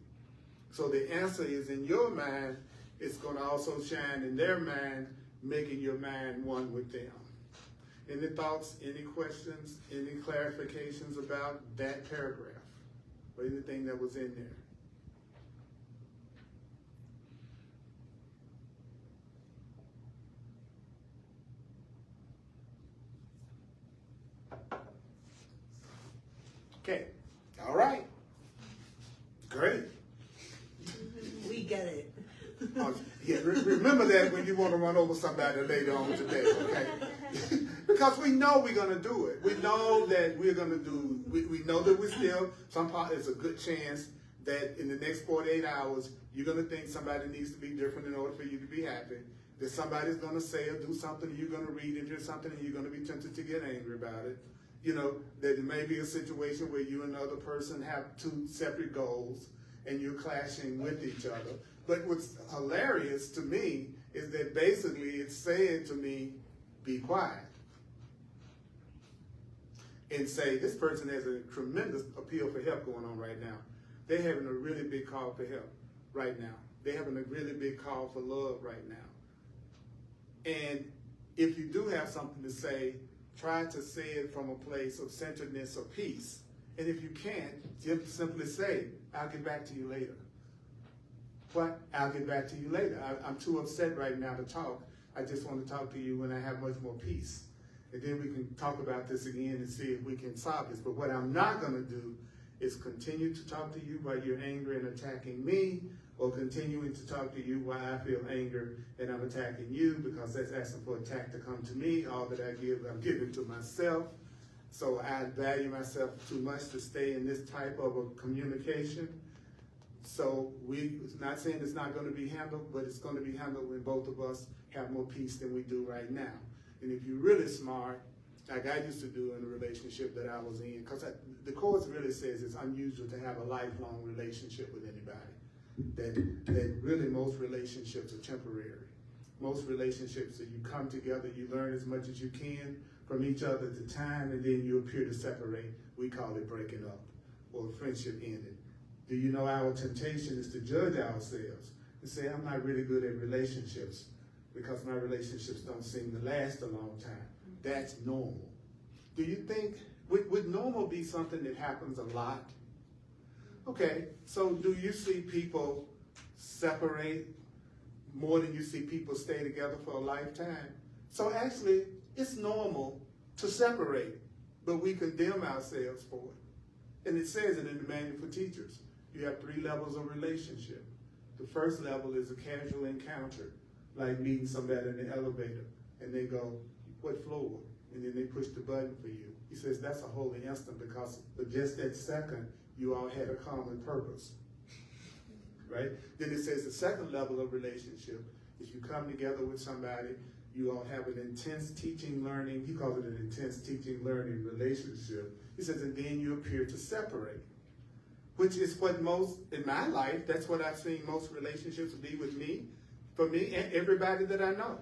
A: So the answer is in your mind. It's going to also shine in their mind, making your mind one with them. Any thoughts, any questions, any clarifications about that paragraph or anything that was in there? Okay, all right, great.
B: We get it.
A: Yeah, remember that when you want to run over somebody later on today, okay? Because we know we're going to do it. We know that we're going to do, we know that we're still, there's a good chance that in the next 48 hours, you're going to think somebody needs to be different in order for you to be happy. That somebody's going to say or do something, you're going to read into something, and you're going to be tempted to get angry about it. You know, that it may be a situation where you and another person have two separate goals and you're clashing with each other. But what's hilarious to me is that basically it's saying to me, be quiet. And say, this person has a tremendous appeal for help going on right now. They're having a really big call for help right now. They're having a really big call for love right now. And if you do have something to say, try to say it from a place of centeredness or peace. And if you can't, just simply say, I'll get back to you later. What? I'll get back to you later. I'm too upset right now to talk. I just want to talk to you when I have much more peace. And then we can talk about this again and see if we can solve this. But what I'm not going to do is continue to talk to you while you're angry and attacking me, or continuing to talk to you while I feel anger and I'm attacking you, because that's asking for attack to come to me. All that I give, I'm giving to myself. So I value myself too much to stay in this type of a communication. So it's not saying it's not going to be handled, but it's going to be handled when both of us have more peace than we do right now. And if you're really smart, like I used to do in the relationship that I was in, because the course really says it's unusual to have a lifelong relationship with anybody. That really most relationships are temporary. Most relationships that you come together, you learn as much as you can from each other at the time, and then you appear to separate. We call it breaking up or friendship ended. Do you know our temptation is to judge ourselves and say, I'm not really good at relationships because my relationships don't seem to last a long time. That's normal. Do you think, would normal be something that happens a lot? Okay, so do you see people separate more than you see people stay together for a lifetime? So actually, it's normal to separate, but we condemn ourselves for it. And it says it in the manual for teachers. You have 3 levels of relationship. The first level is a casual encounter, like meeting somebody in the elevator, and they go, what floor? And then they push the button for you. He says that's a holy instant because for just that second, you all had a common purpose, right? Then it says the second level of relationship is you come together with somebody, you all have an intense teaching, learning, he calls it an intense teaching, learning relationship. He says, and then you appear to separate, which is what most, in my life, that's what I've seen most relationships be with me, for me and everybody that I know,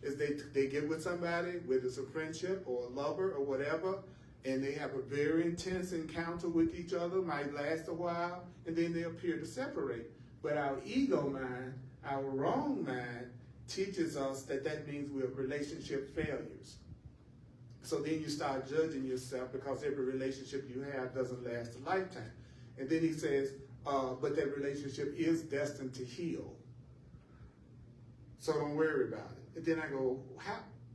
A: is they get with somebody, whether it's a friendship or a lover or whatever, and they have a very intense encounter with each other, might last a while, and then they appear to separate. But our ego mind, our wrong mind, teaches us that that means we're relationship failures. So then you start judging yourself because every relationship you have doesn't last a lifetime. And then he says, but that relationship is destined to heal. So don't worry about it. And then I go,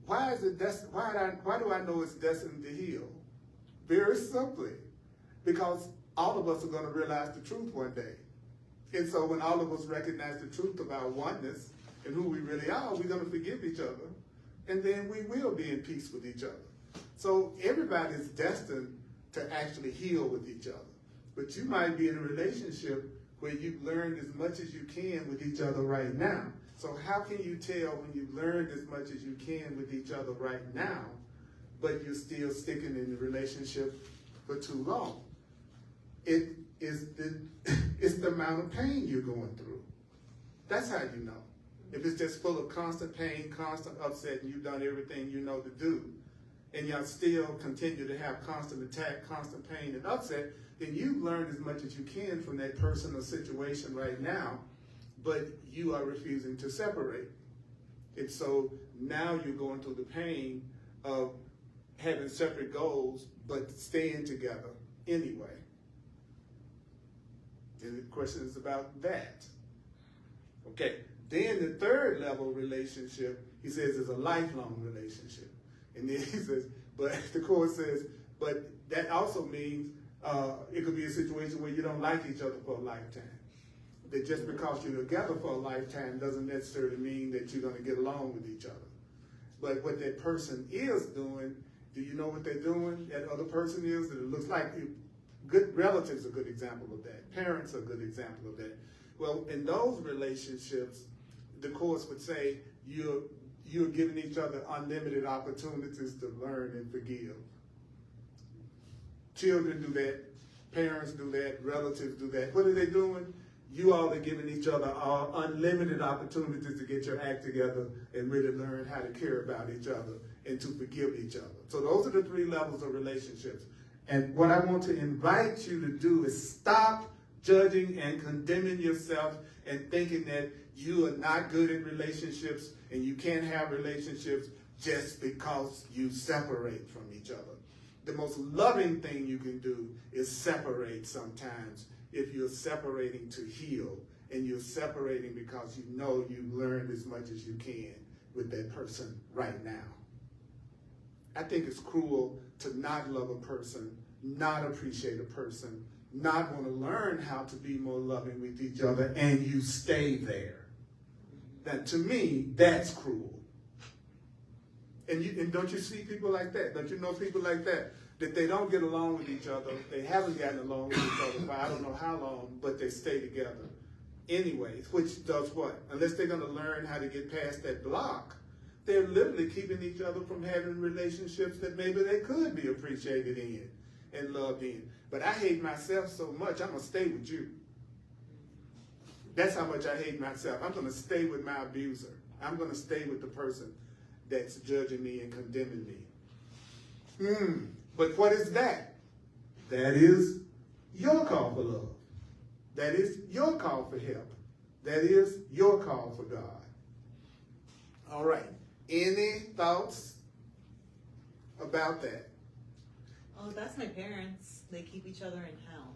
A: why is it why do I know it's destined to heal? Very simply, because all of us are going to realize the truth one day. And so when all of us recognize the truth of our oneness and who we really are, we're going to forgive each other. And then we will be in peace with each other. So everybody is destined to actually heal with each other. But you might be in a relationship where you've learned as much as you can with each other right now. So how can you tell when you've learned as much as you can with each other right now, but you're still sticking in the relationship for too long? It is it's the amount of pain you're going through. That's how you know. If it's just full of constant pain, constant upset, and you've done everything you know to do, and y'all still continue to have constant attack, constant pain and upset, then you've learned as much as you can from that person or situation right now, but you are refusing to separate. And so now you're going through the pain of having separate goals, but staying together anyway. And the question is about that. Okay, then the third level relationship, he says, is a lifelong relationship. And then he says, but the Course says, but that also means it could be a situation where you don't like each other for a lifetime. That just because you're together for a lifetime doesn't necessarily mean that you're going to get along with each other. But what that person is doing, do you know what they're doing? That other person is, that it looks like good relatives are a good example of that. Parents are a good example of that. Well, in those relationships, the Course would say you're giving each other unlimited opportunities to learn and forgive. Children do that, parents do that, relatives do that. What are they doing? You all are giving each other unlimited opportunities to get your act together and really learn how to care about each other and to forgive each other. So those are the 3 levels of relationships. And what I want to invite you to do is stop judging and condemning yourself and thinking that you are not good at relationships and you can't have relationships just because you separate from each other. The most loving thing you can do is separate sometimes if you're separating to heal, and you're separating because you know you've learned as much as you can with that person right now. I think it's cruel to not love a person, not appreciate a person, not want to learn how to be more loving with each other, and you stay there. That, to me, that's cruel. And don't you see people like that? Don't you know people like that? That they don't get along with each other. They haven't gotten along with each other for I don't know how long, but they stay together anyways, which does what? Unless they're going to learn how to get past that block, they're literally keeping each other from having relationships that maybe they could be appreciated in and loved in. But I hate myself so much, I'm going to stay with you. That's how much I hate myself. I'm going to stay with my abuser. I'm going to stay with the person that's judging me and condemning me. But what is that? That is your call for love. That is your call for help. That is your call for God. All right. Any thoughts about that?
B: Oh, that's my parents. They keep each other in hell.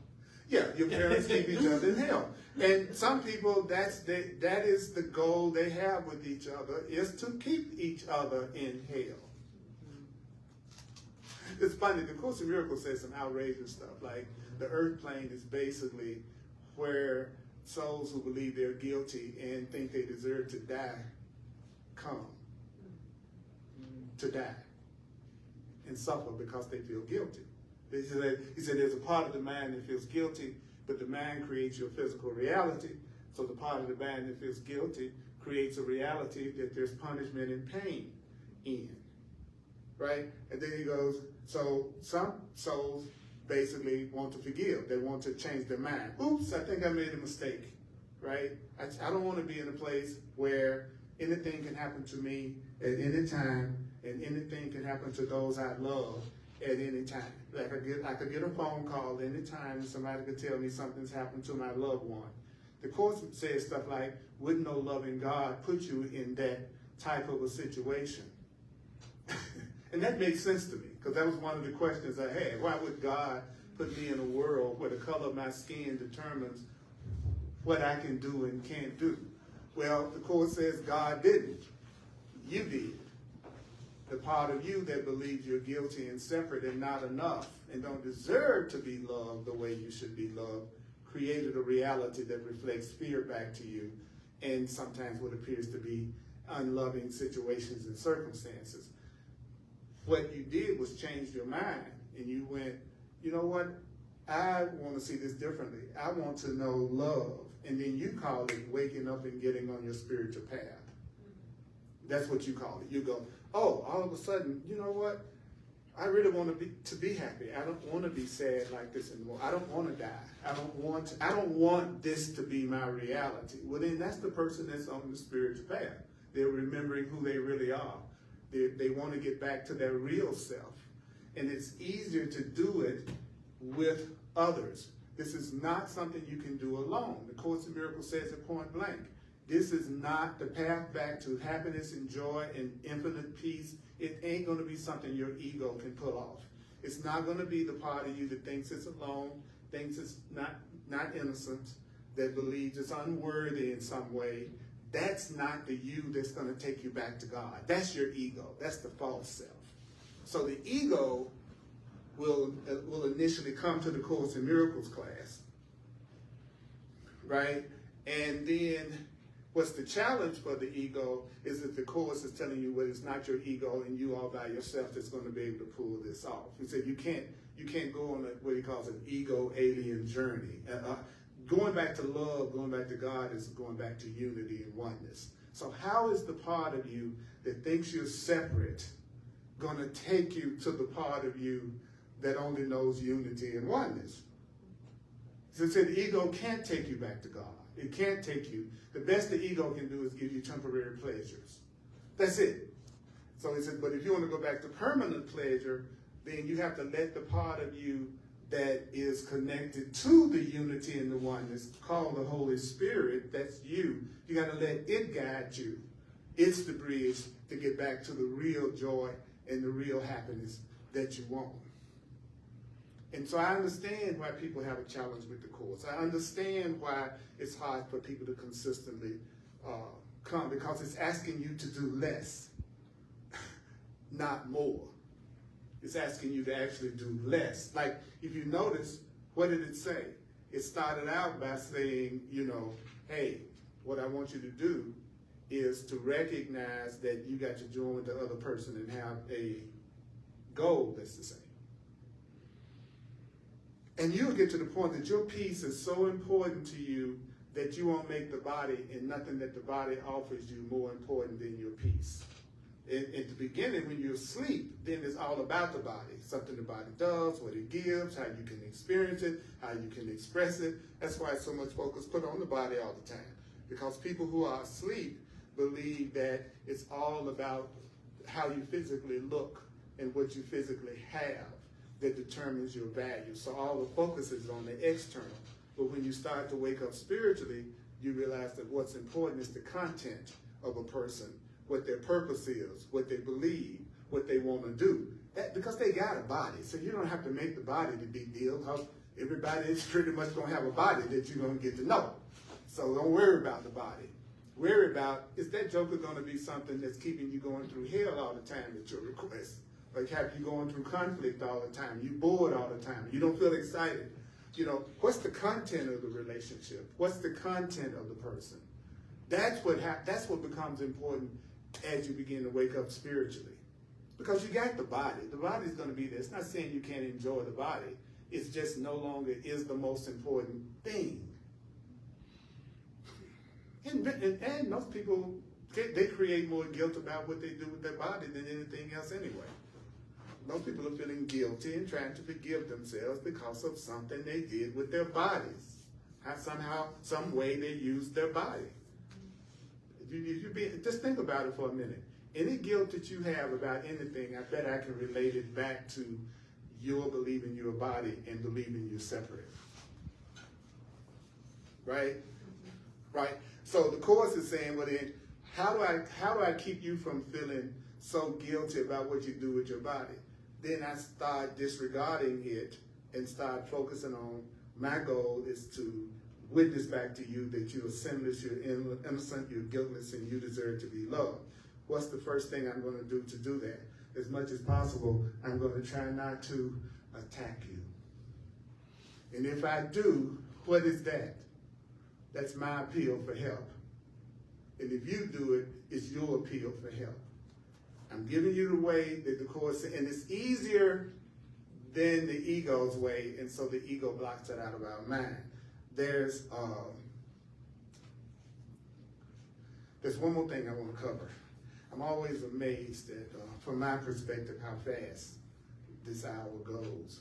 A: Yeah, your parents keep each other in hell. And some people, that is the goal they have with each other, is to keep each other in hell. It's funny, the Course in Miracles says some outrageous stuff, like the earth plane is basically where souls who believe they're guilty and think they deserve to die come to die and suffer because they feel guilty. He said there's a part of the mind that feels guilty, but the mind creates your physical reality. So the part of the mind that feels guilty creates a reality that there's punishment and pain in. Right? And then he goes, so some souls basically want to forgive. They want to change their mind. Oops, I think I made a mistake. Right? I don't want to be in a place where anything can happen to me at any time, and anything can happen to those I love at any time. Like I could get a phone call anytime and somebody could tell me something's happened to my loved one. The Course says stuff like, wouldn't no loving God put you in that type of a situation? And that makes sense to me, because that was one of the questions I had. Why would God put me in a world where the color of my skin determines what I can do and can't do? Well, the Course says God didn't. You did. The part of you that believes you're guilty and separate and not enough and don't deserve to be loved the way you should be loved created a reality that reflects fear back to you and sometimes what appears to be unloving situations and circumstances. What you did was change your mind, and you went, you know what? I want to see this differently. I want to know love. And then you call it waking up and getting on your spiritual path. That's what you call it. You go, oh, all of a sudden, you know what? I really want to be happy. I don't want to be sad like this anymore. I don't want to die. I don't want this to be my reality. Well, then that's the person that's on the spiritual path. They're remembering who they really are. They want to get back to their real self. And it's easier to do it with others. This is not something you can do alone. The Course in Miracles says it point blank. This is not the path back to happiness and joy and infinite peace. It ain't going to be something your ego can pull off. It's not going to be the part of you that thinks it's alone, thinks it's not innocent, that believes it's unworthy in some way. That's not the you that's going to take you back to God. That's your ego. That's the false self. So the ego will initially come to the Course in Miracles class, right? And then what's the challenge for the ego is that the Course is telling you, well, it's not your ego and you all by yourself that's going to be able to pull this off. He said you can't go on what he calls an ego alien journey. Going back to love, going back to God is going back to unity and oneness. So how is the part of you that thinks you're separate going to take you to the part of you that only knows unity and oneness? So it said the ego can't take you back to God. It can't take you. The best the ego can do is give you temporary pleasures. That's it. So he said, but if you want to go back to permanent pleasure, then you have to let the part of you that is connected to the unity and the oneness, called the Holy Spirit, that's you. You got to let it guide you. It's the bridge to get back to the real joy and the real happiness that you want. And so I understand why people have a challenge with the Course. I understand why it's hard for people to consistently come, because it's asking you to do less, not more. It's asking you to actually do less. Like, if you notice, what did it say? It started out by saying, you know, hey, what I want you to do is to recognize that you got to join with the other person and have a goal that's the same. And you'll get to the point that your peace is so important to you that you won't make the body and nothing that the body offers you more important than your peace. At the beginning, when you're asleep, then it's all about the body. Something the body does, what it gives, how you can experience it, how you can express it. That's why so much focus put on the body all the time. Because people who are asleep believe that it's all about how you physically look and what you physically have that determines your value. So all the focus is on the external. But when you start to wake up spiritually, you realize that what's important is the content of a person, what their purpose is, what they believe, what they want to do. Because they got a body. So you don't have to make the body the big deal, because everybody is pretty much going to have a body that you're going to get to know. So don't worry about the body. Worry about, is that joker going to be something that's keeping you going through hell all the time at your request? Like have you going through conflict all the time? You bored all the time. You don't feel excited. You know, what's the content of the relationship? What's the content of the person? That's what becomes important as you begin to wake up spiritually. Because you got the body. The body's going to be there. It's not saying you can't enjoy the body. It's just no longer is the most important thing. And most people, they create more guilt about what they do with their body than anything else anyway. Most people are feeling guilty and trying to forgive themselves because of something they did with their bodies. Somehow, some way they used their body. Just think about it for a minute. Any guilt that you have about anything, I bet I can relate it back to your believing your body and believing you're separate. Right? Right? So the Course is saying, well then, how do I keep you from feeling so guilty about what you do with your body? Then I start disregarding it and start focusing on my goal is to witness back to you that you are sinless, you're innocent, you're guiltless, and you deserve to be loved. What's the first thing I'm going to do that? As much as possible, I'm going to try not to attack you. And if I do, what is that? That's my appeal for help. And if you do it, it's your appeal for help. I'm giving you the way that the Course, and it's easier than the ego's way, and so the ego blocks it out of our mind. There's one more thing I want to cover. I'm always amazed at, from my perspective, how fast this hour goes.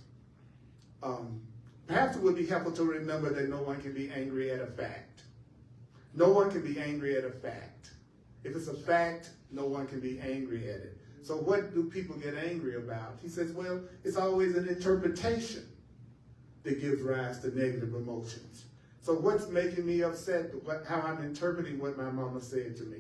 A: Perhaps it would be helpful to remember that no one can be angry at a fact. No one can be angry at a fact. If it's a fact, no one can be angry at it. So what do people get angry about? He says, well, it's always an interpretation that gives rise to negative emotions. So what's making me upset? How I'm interpreting what my mama said to me.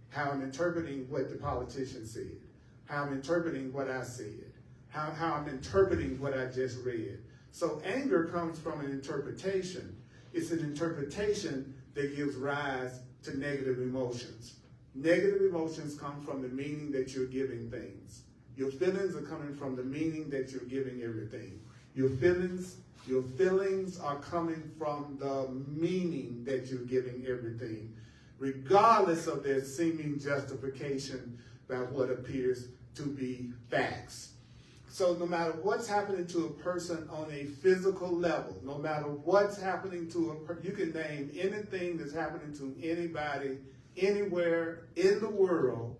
A: How I'm interpreting what the politician said. How I'm interpreting what I said. How I'm interpreting what I just read. So anger comes from an interpretation. It's an interpretation that gives rise to negative emotions. Negative emotions come from the meaning that you're giving things. Your feelings are coming from the meaning that you're giving everything. Your feelings are coming from the meaning that you're giving everything, regardless of their seeming justification about what appears to be facts. So no matter what's happening to a person on a physical level, no matter what's happening to a person, you can name anything that's happening to anybody, anywhere in the world,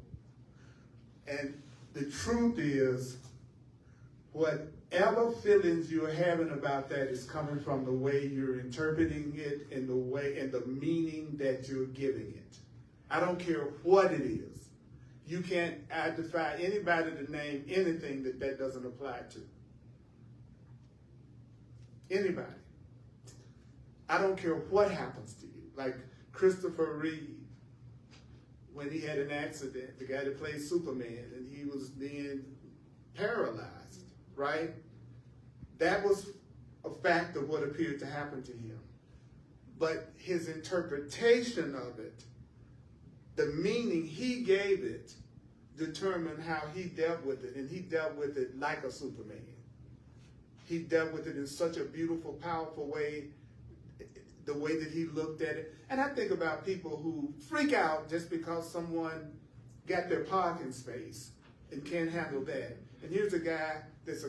A: and the truth is, whatever feelings you're having about that is coming from the way you're interpreting it and the way and the meaning that you're giving it. I don't care what it is. You can't identify anybody to name anything that doesn't apply to. Anybody. I don't care what happens to you. Like Christopher Reeve, when he had an accident, the guy that played Superman, and he was being paralyzed, right? That was a fact of what appeared to happen to him. But his interpretation of it, the meaning he gave it, determined how he dealt with it, and he dealt with it like a Superman. He dealt with it in such a beautiful, powerful way, the way that he looked at it. And I think about people who freak out just because someone got their parking space and can't handle that. And here's a guy that's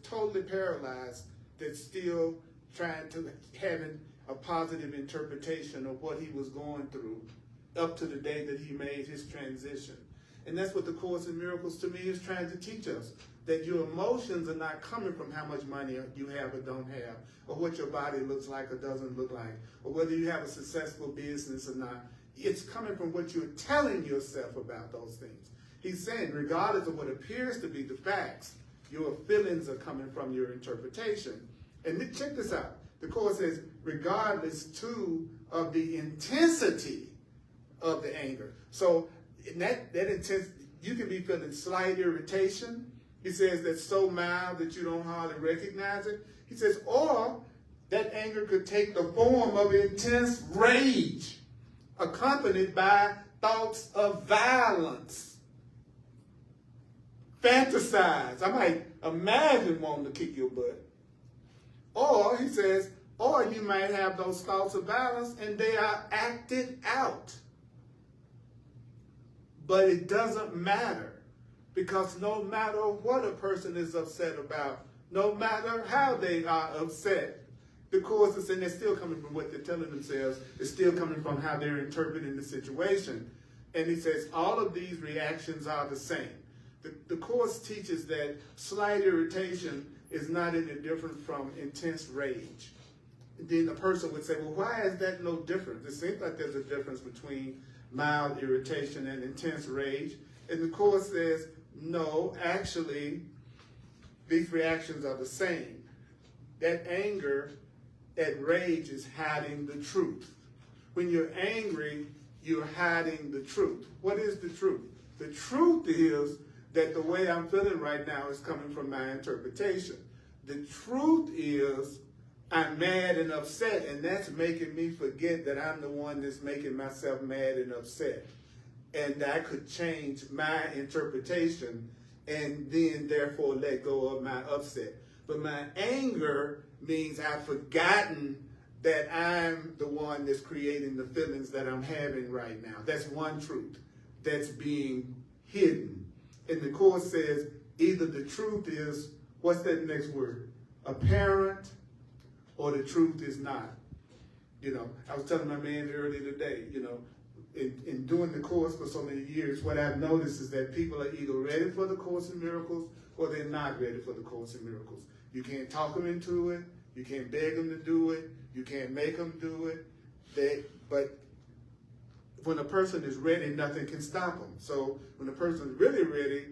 A: totally paralyzed that's still trying to having a positive interpretation of what he was going through up to the day that he made his transition. And that's what the Course in Miracles to me is trying to teach us. That your emotions are not coming from how much money you have or don't have, or what your body looks like or doesn't look like, or whether you have a successful business or not. It's coming from what you're telling yourself about those things. He's saying, regardless of what appears to be the facts, your feelings are coming from your interpretation. And check this out. The Course says, regardless, too, of the intensity of the anger. So in that intense, you can be feeling slight irritation. He says that's so mild that you don't hardly recognize it. He says, or that anger could take the form of intense rage, accompanied by thoughts of violence. Fantasize. I might imagine wanting to kick your butt. Or, he says, or you might have those thoughts of violence and they are acted out. But it doesn't matter. Because no matter what a person is upset about, no matter how they are upset, the Course is saying they're still coming from what they're telling themselves. It's still coming from how they're interpreting the situation. And he says all of these reactions are the same. The Course teaches that slight irritation is not any different from intense rage. Then the person would say, well, why is that no different? It seems like there's a difference between mild irritation and intense rage. And the Course says, no, actually, these reactions are the same. That anger, that rage is hiding the truth. When you're angry, you're hiding the truth. What is the truth? The truth is that the way I'm feeling right now is coming from my interpretation. The truth is I'm mad and upset, and that's making me forget that I'm the one that's making myself mad and upset. And I could change my interpretation and then therefore let go of my upset. But my anger means I've forgotten that I'm the one that's creating the feelings that I'm having right now. That's one truth that's being hidden. And the Course says either the truth is, what's that next word? Apparent, or the truth is not. You know, I was telling my man earlier today, you know, in doing the Course for so many years, what I've noticed is that people are either ready for the Course in Miracles or they're not ready for the Course in Miracles. You can't talk them into it. You can't beg them to do it. You can't make them do it. But when a person is ready, nothing can stop them. So when a person is really ready,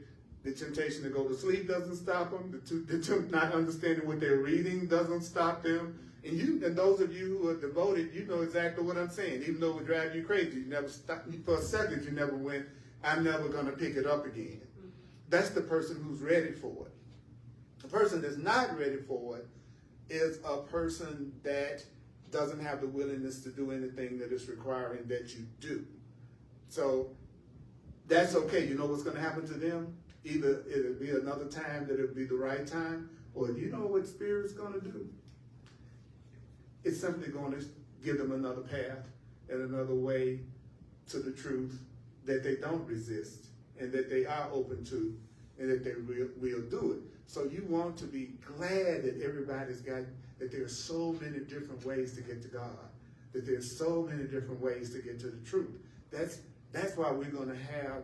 A: the temptation to go to sleep doesn't stop them. The not understanding what they're reading doesn't stop them. And those of you who are devoted, you know exactly what I'm saying. Even though it would drive you crazy, you never stop. For a second, you never went, I'm never going to pick it up again. Mm-hmm. That's the person who's ready for it. The person that's not ready for it is a person that doesn't have the willingness to do anything that is requiring that you do. So that's okay. You know what's going to happen to them? Either it'll be another time that it'll be the right time, or you know what Spirit's going to do? It's simply going to give them another path and another way to the truth that they don't resist and that they are open to and that they will do it. So you want to be glad that everybody's got, that there's so many different ways to get to God, that there's so many different ways to get to the truth. That's why we're going to have,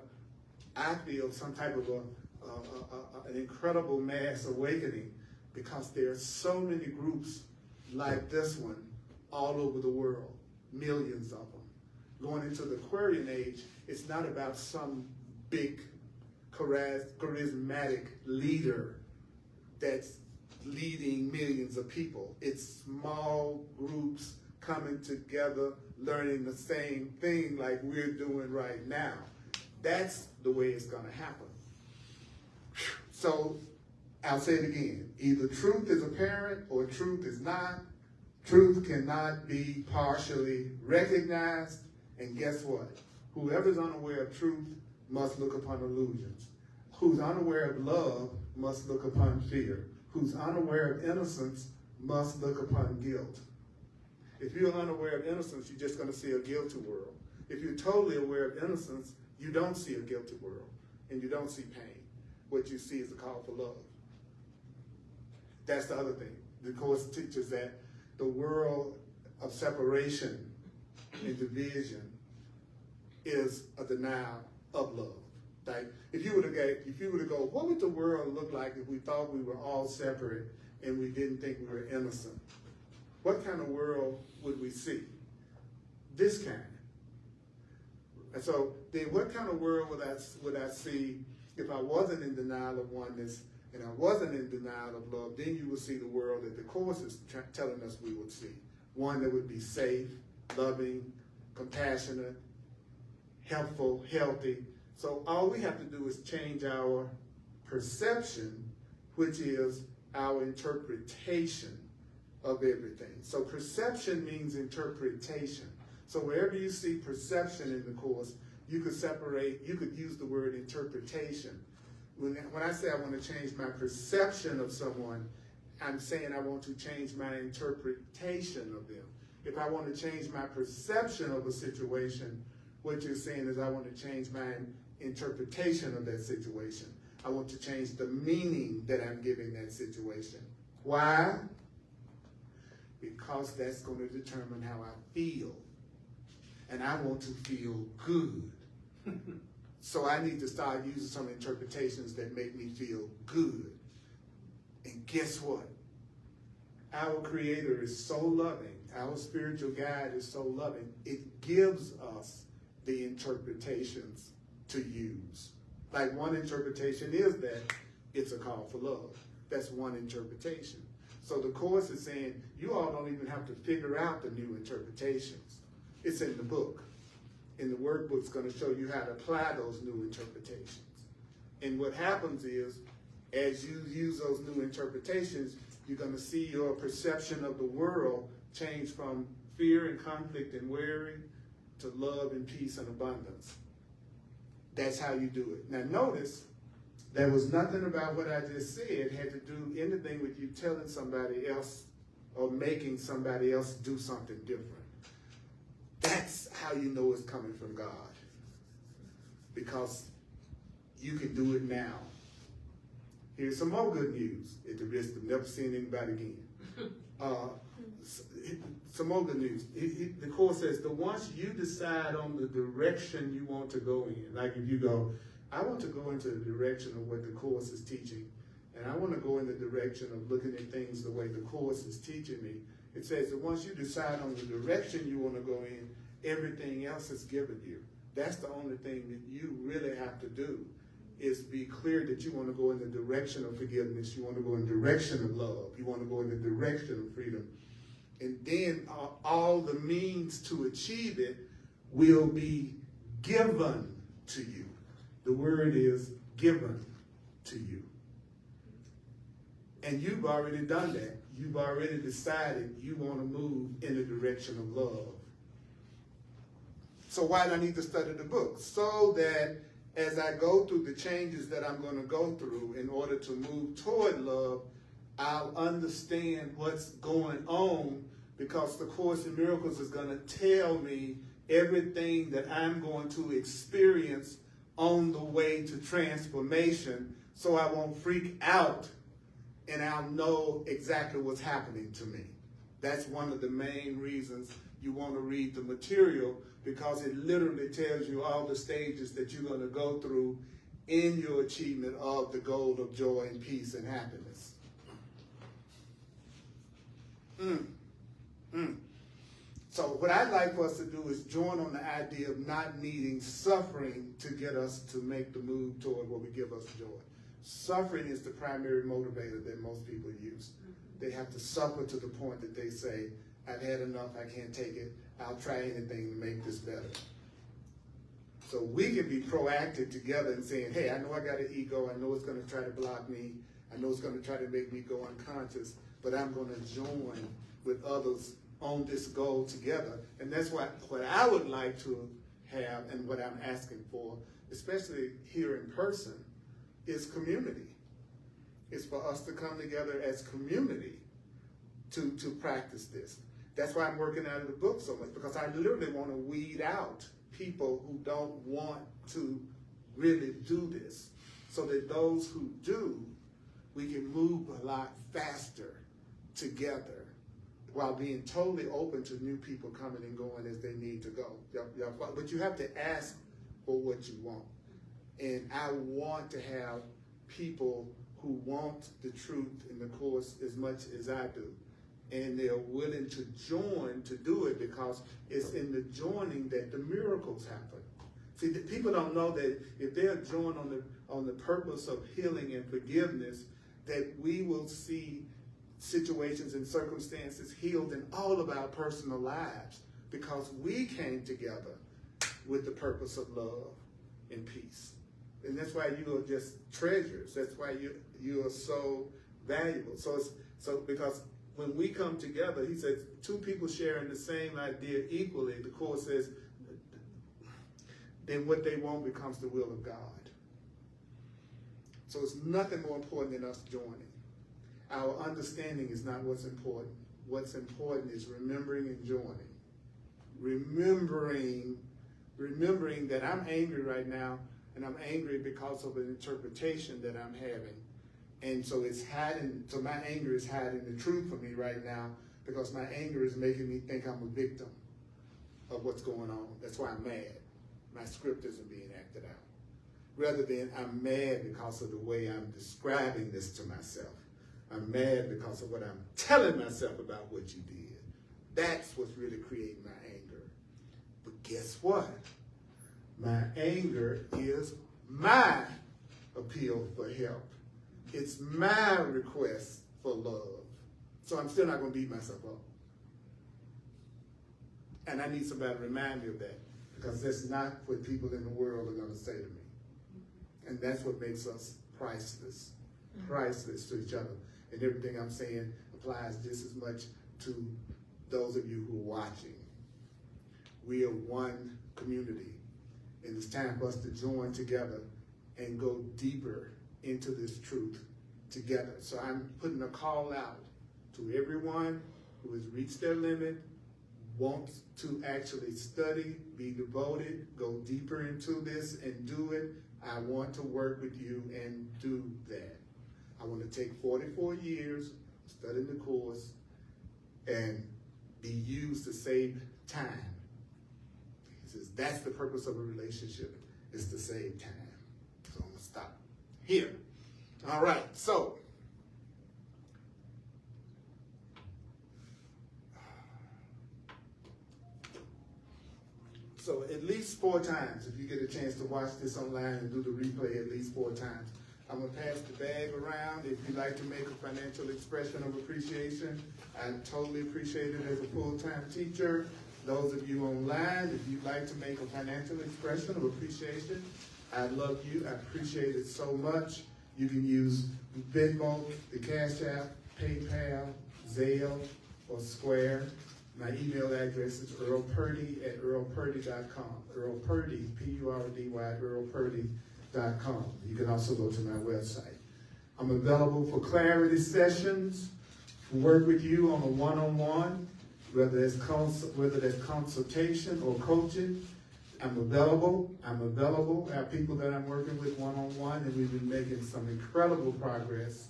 A: I feel, some type of an incredible mass awakening, because there are so many groups like this one all over the world, millions of them. Going into the Aquarian age, it's not about some big charismatic leader that's leading millions of people. It's small groups coming together, learning the same thing like we're doing right now. That's the way it's going to happen. So I'll say it again. Either truth is apparent or truth is not. Truth cannot be partially recognized. And guess what? Whoever's unaware of truth must look upon illusions. Who's unaware of love must look upon fear. Who's unaware of innocence must look upon guilt. If you're unaware of innocence, you're just going to see a guilty world. If you're totally aware of innocence, you don't see a guilty world, and you don't see pain. What you see is a call for love. That's the other thing. The Course teaches that the world of separation and division is a denial of love. Like if you were to go, what would the world look like if we thought we were all separate and we didn't think we were innocent? What kind of world would we see? This kind. And so then what kind of world would I see if I wasn't in denial of oneness and I wasn't in denial of love? Then you would see the world that the Course is telling us we would see. One that would be safe, loving, compassionate, helpful, healthy. So all we have to do is change our perception, which is our interpretation of everything. So perception means interpretation. So wherever you see perception in the Course, you could use the word interpretation. When I say I want to change my perception of someone, I'm saying I want to change my interpretation of them. If I want to change my perception of a situation, what you're saying is I want to change my interpretation of that situation. I want to change the meaning that I'm giving that situation. Why? Because that's going to determine how I feel. And I want to feel good. So I need to start using some interpretations that make me feel good. And guess what? Our Creator is so loving. Our spiritual guide is so loving. It gives us the interpretations to use. Like one interpretation is that it's a call for love. That's one interpretation. So the Course is saying you all don't even have to figure out the new interpretations. It's in the book. And the workbook's going to show you how to apply those new interpretations. And what happens is, as you use those new interpretations, you're going to see your perception of the world change from fear and conflict and worry to love and peace and abundance. That's how you do it. Now notice, there was nothing about what I just said had to do anything with you telling somebody else or making somebody else do something different. That's how you know it's coming from God. Because you can do it now. Here's some more good news, at the risk of never seeing anybody again. Some more good news. The Course says that once you decide on the direction you want to go in, like if you go, I want to go into the direction of what the Course is teaching, and I want to go in the direction of looking at things the way the Course is teaching me. It says that once you decide on the direction you want to go in, everything else is given you. That's the only thing that you really have to do, is be clear that you want to go in the direction of forgiveness, you want to go in the direction of love, you want to go in the direction of freedom. And then all the means to achieve it will be given to you. The word is given to you. And you've already done that. You've already decided you want to move in the direction of love. So why do I need to study the book? So that as I go through the changes that I'm going to go through in order to move toward love, I'll understand what's going on, because the Course in Miracles is going to tell me everything that I'm going to experience on the way to transformation, so I won't freak out and I'll know exactly what's happening to me. That's one of the main reasons you want to read the material, because it literally tells you all the stages that you're going to go through in your achievement of the goal of joy and peace and happiness. So what I'd like for us to do is join on the idea of not needing suffering to get us to make the move toward what would give us joy. Suffering is the primary motivator that most people use. They have to suffer to the point that they say, I've had enough, I can't take it, I'll try anything to make this better. So we can be proactive together and saying, hey, I know I got an ego, I know it's going to try to block me, I know it's going to try to make me go unconscious, but I'm going to join with others on this goal together. And that's what I would like to have, and what I'm asking for, especially here in person, is community. It's for us to come together as community to practice this. That's why I'm working out of the book so much, because I literally want to weed out people who don't want to really do this, so that those who do, we can move a lot faster together while being totally open to new people coming and going as they need to go. But you have to ask for what you want. And I want to have people who want the truth in the course as much as I do. And they're willing to join to do it, because it's in the joining that the miracles happen. See, the people don't know that if they're joined on the purpose of healing and forgiveness, that we will see situations and circumstances healed in all of our personal lives, because we came together with the purpose of love and peace. And that's why you are just treasures. That's why you are so valuable. So because when we come together, he says, two people sharing the same idea equally, the Course says, then what they want becomes the will of God. So it's nothing more important than us joining. Our understanding is not what's important. What's important is remembering and joining. Remembering that I'm angry right now, and I'm angry because of an interpretation that I'm having. And so my anger is hiding the truth from me right now, because my anger is making me think I'm a victim of what's going on. That's why I'm mad. My script isn't being acted out. Rather than I'm mad because of the way I'm describing this to myself. I'm mad because of what I'm telling myself about what you did. That's what's really creating my anger. But guess what? My anger is my appeal for help. It's my request for love. So I'm still not going to beat myself up. And I need somebody to remind me of that, because that's not what people in the world are going to say to me. And that's what makes us priceless to each other. And everything I'm saying applies just as much to those of you who are watching. We are one community, and it's time for us to join together and go deeper into this truth together. So I'm putting a call out to everyone who has reached their limit, wants to actually study, be devoted, go deeper into this and do it. I want to work with you and do that. I want to take 44 years studying the course and be used to save time. He says that's the purpose of a relationship, is to save time. So I'm going to stop here. All right, so at least 4 times, if you get a chance to watch this online and do the replay at least 4 times. I'm going to pass the bag around. If you'd like to make a financial expression of appreciation, I totally appreciate it as a full-time teacher. Those of you online, if you'd like to make a financial expression of appreciation, I love you. I appreciate it so much. You can use Venmo, the Cash App, PayPal, Zelle, or Square. My email address is earlpurdy@earlpurdy.com. Earl Purdy, P-U-R-D-Y, earlpurdy.com. You can also go to my website. I'm available for clarity sessions, to work with you on a one-on-one, whether that's consultation or coaching. I'm available. I have people that I'm working with one-on-one, and we've been making some incredible progress.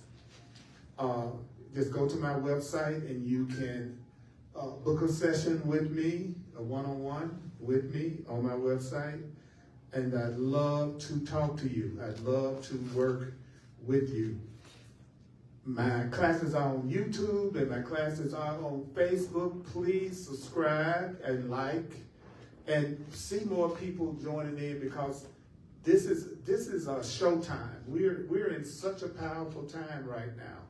A: Just go to my website and you can book a session with me, a one-on-one with me on my website. And I'd love to talk to you. I'd love to work with you. My classes are on YouTube and my classes are on Facebook. Please subscribe and like and see more people joining in, because this is a showtime. We're in such a powerful time right now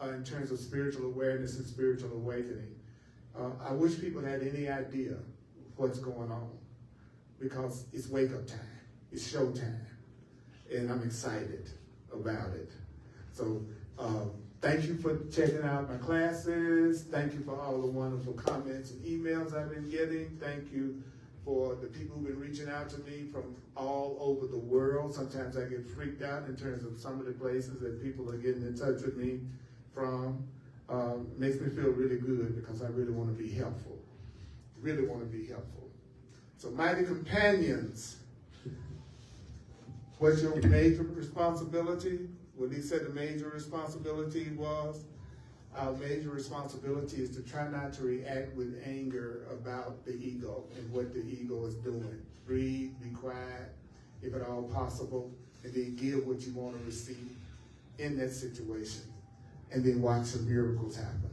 A: in terms of spiritual awareness and spiritual awakening. I wish people had any idea what's going on, because it's wake-up time. It's showtime. And I'm excited about it. So thank you for checking out my classes. Thank you for all the wonderful comments and emails I've been getting. Thank you for the people who've been reaching out to me from all over the world. Sometimes I get freaked out in terms of some of the places that people are getting in touch with me from. Makes me feel really good, because I really want to be helpful. Really want to be helpful. So mighty companions, what's your major responsibility? What he said the major responsibility was, our major responsibility is to try not to react with anger about the ego and what the ego is doing. Breathe, be quiet, if at all possible, and then give what you want to receive in that situation, and then watch some miracles happen.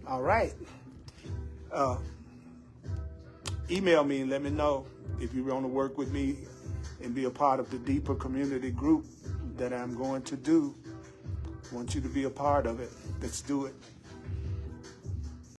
A: All right. Email me and let me know if you want to work with me and be a part of the deeper community group that I'm going to do. I want you to be a part of it. Let's do it.